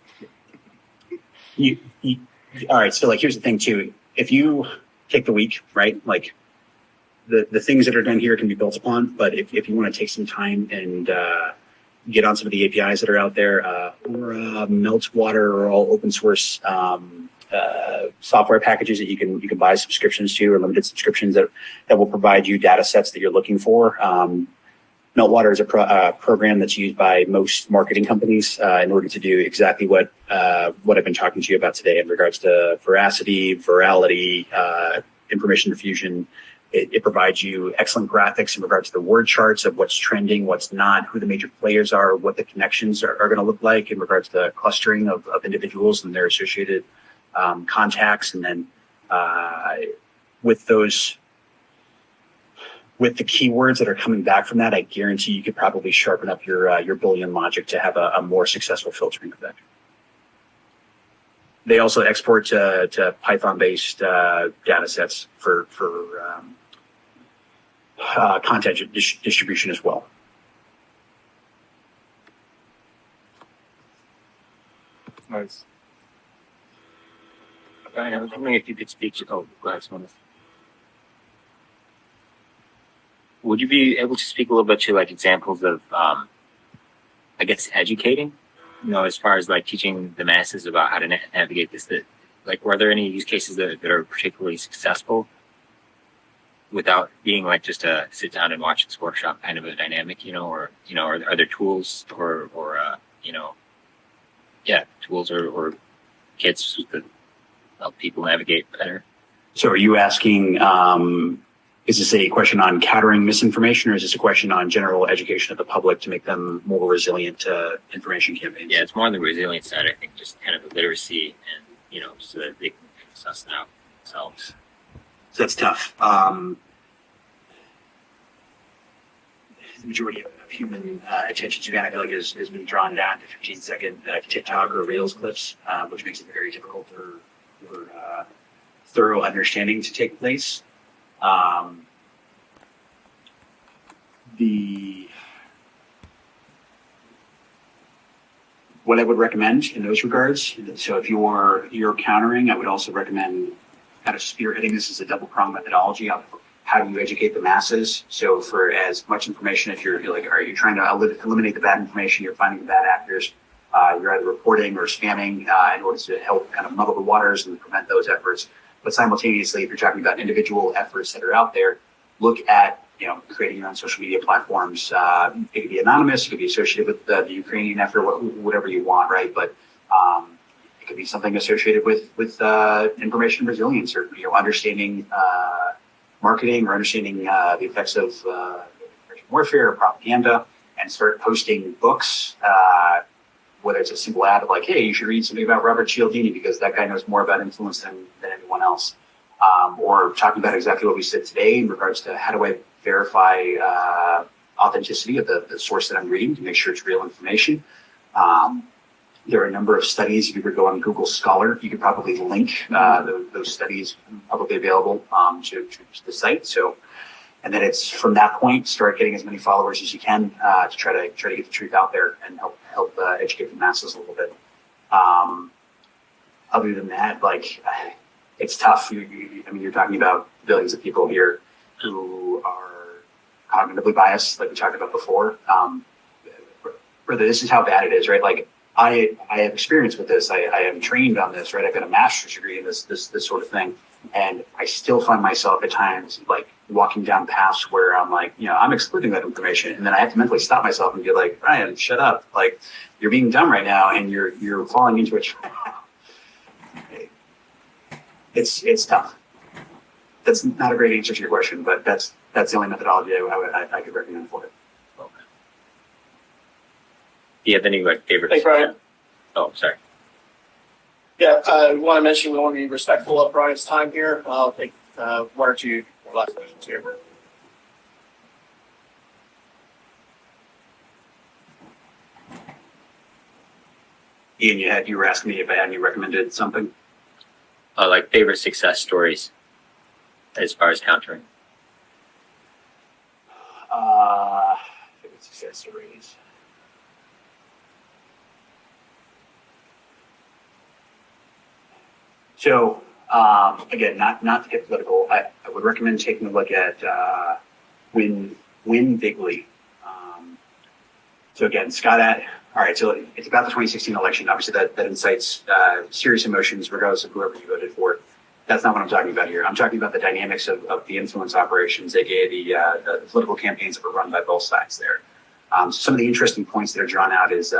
All right. So here's the thing too. If you take the week, right, like the things that are done here can be built upon, but if you want to take some time and get on some of the APIs that are out there, or Meltwater or all open source software packages that you can buy subscriptions to or limited subscriptions that will provide you data sets that you're looking for. Meltwater is a program that's used by most marketing companies in order to do exactly what I've been talking to you about today in regards to veracity, virality, information diffusion. It provides you excellent graphics in regards to the word charts of what's trending, what's not, who the major players are, what the connections are going to look like in regards to clustering of individuals and their associated contacts. And then with the keywords that are coming back from that, I guarantee you could probably sharpen up your Boolean logic to have a more successful filtering effect. They also export to Python-based data sets for content distribution as well. Nice. I was wondering if you could speak to. Oh, go ahead, someone. Would you be able to speak a little bit to like examples of, I guess, educating, as far as like teaching the masses about how to navigate this? That, like, were there any use cases that are particularly successful without being like just a sit down and watch this workshop kind of a dynamic, or are there tools or tools or kits that help people navigate better? So are you asking Is this a question on countering misinformation, or is this a question on general education of the public to make them more resilient to information campaigns? Yeah, it's more on the resilience side. I think just kind of the literacy and, so that they can suss it out themselves. So that's tough. The majority of human attention span, I feel like, has been drawn down to 15-second TikTok or Reels clips, which makes it very difficult for thorough understanding to take place. What I would recommend in those regards, so if you're countering, I would also recommend kind of spearheading this as a double-pronged methodology of how do you educate the masses. So for as much information, if you're like, all right, you're trying to eliminate the bad information, you're finding the bad actors, you're either reporting or spamming in order to help kind of muddle the waters and prevent those efforts. But simultaneously, if you're talking about individual efforts that are out there, look at creating your own social media platforms. It could be anonymous, it could be associated with the Ukrainian effort, whatever you want, right? But it could be something associated with information resilience, or understanding marketing, or understanding the effects of information warfare or propaganda, and start posting books. Whether it's a simple ad of like, hey, you should read something about Robert Cialdini because that guy knows more about influence than anyone else. Or talking about exactly what we said today in regards to how do I verify authenticity of the source that I'm reading to make sure it's real information. There are a number of studies. If you were to go on Google Scholar, you could probably link those studies publicly available to the site. So, and then it's from that point, start getting as many followers as you can to try to get the truth out there and help educate the masses a little bit. Other than that, like, it's tough. You're talking about billions of people here who are cognitively biased, like we talked about before. Brother, this is how bad it is, right? Like, I have experience with this. I am trained on this, right? I've got a master's degree in this sort of thing. And I still find myself at times like walking down paths where I'm like, I'm excluding that information. And then I have to mentally stop myself and be like, Ryan, shut up. Like, you're being dumb right now and you're falling into a trap. It's tough. That's not a great answer to your question, but that's the only methodology I could recommend for it. Okay. Do you have any favorite? Thanks, Brian. Oh, sorry. Yeah, I want to mention we want to be respectful of Brian's time here. I'll take one or two last questions here. Ian, you were asking me if I had any recommended something. Like favorite success stories as far as countering. Favorite success stories. So again, not to get political, I would recommend taking a look at Win Bigly. So again, Scott all right, so it's about the 2016 election. Obviously, that incites serious emotions, regardless of whoever you voted for. That's not what I'm talking about here. I'm talking about the dynamics of the influence operations, aka the political campaigns that were run by both sides there. Some of the interesting points that are drawn out is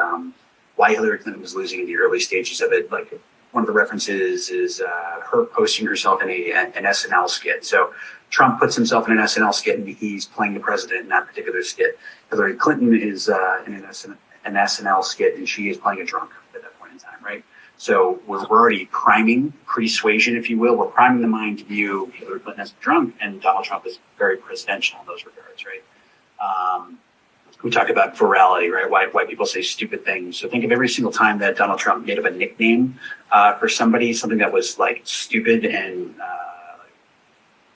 why Hillary Clinton was losing in the early stages of it. Like, one of the references is her posting herself in an SNL skit. So Trump puts himself in an SNL skit and he's playing the president in that particular skit. Hillary Clinton is in an SNL skit and she is playing a drunk at that point in time, right? So we're already priming persuasion, if you will. We're priming the mind to view Hillary Clinton as a drunk and Donald Trump is very presidential in those regards, right? We talk about virality, right? Why people say stupid things. So think of every single time that Donald Trump made up a nickname for somebody, something that was like stupid and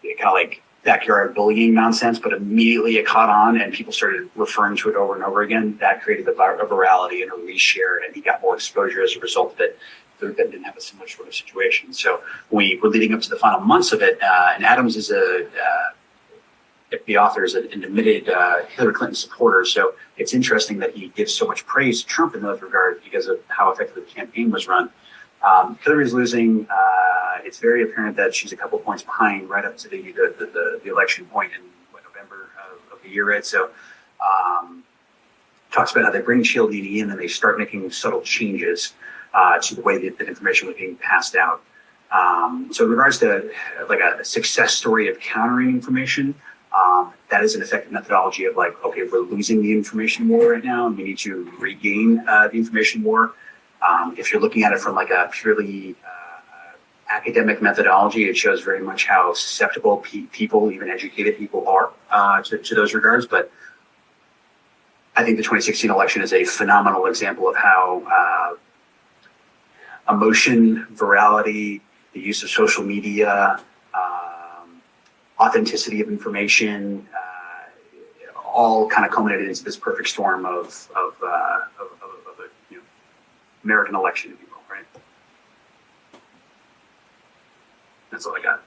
kind of like backyard bullying nonsense, but immediately it caught on and people started referring to it over and over again. That created a virality and a reshare, and he got more exposure as a result of it. That didn't have a similar sort of situation. So we were leading up to the final months of it, and Adams is the author is an admitted Hillary Clinton supporter. So it's interesting that he gives so much praise to Trump in those regards because of how effective the campaign was run. Hillary's losing. It's very apparent that she's a couple points behind right up to the election point in November of the year, right? So talks about how they bring Cialdini in and they start making subtle changes to the way that information was being passed out. So in regards to like a success story of countering information, that is an effective methodology of like, okay, we're losing the information war right now and we need to regain the information war. If you're looking at it from like a purely academic methodology, it shows very much how susceptible people, even educated people, are to those regards. But I think the 2016 election is a phenomenal example of how emotion, virality, the use of social media, authenticity of information, all kind of culminated into this perfect storm of a American election, if you will, right? That's all I got.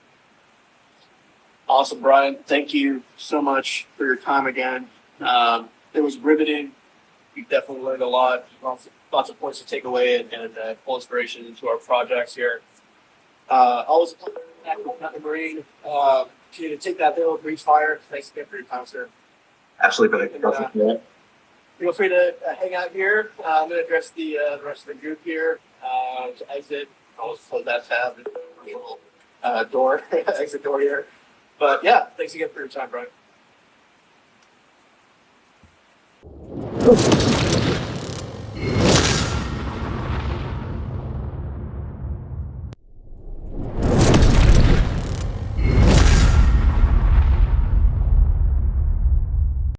Awesome, Brian. Thank you so much for your time again. It was riveting. We definitely learned a lot. Lots of points to take away and pull inspiration into our projects here. Always a pleasure to connect with Captain Marine. To take that little breeze fire. Thanks again for your time, sir. Absolutely, And, feel free to hang out here. I'm going to address the rest of the group here. To exit, I'll just close that tab. There's a little door, exit door here. But yeah, thanks again for your time, Brian.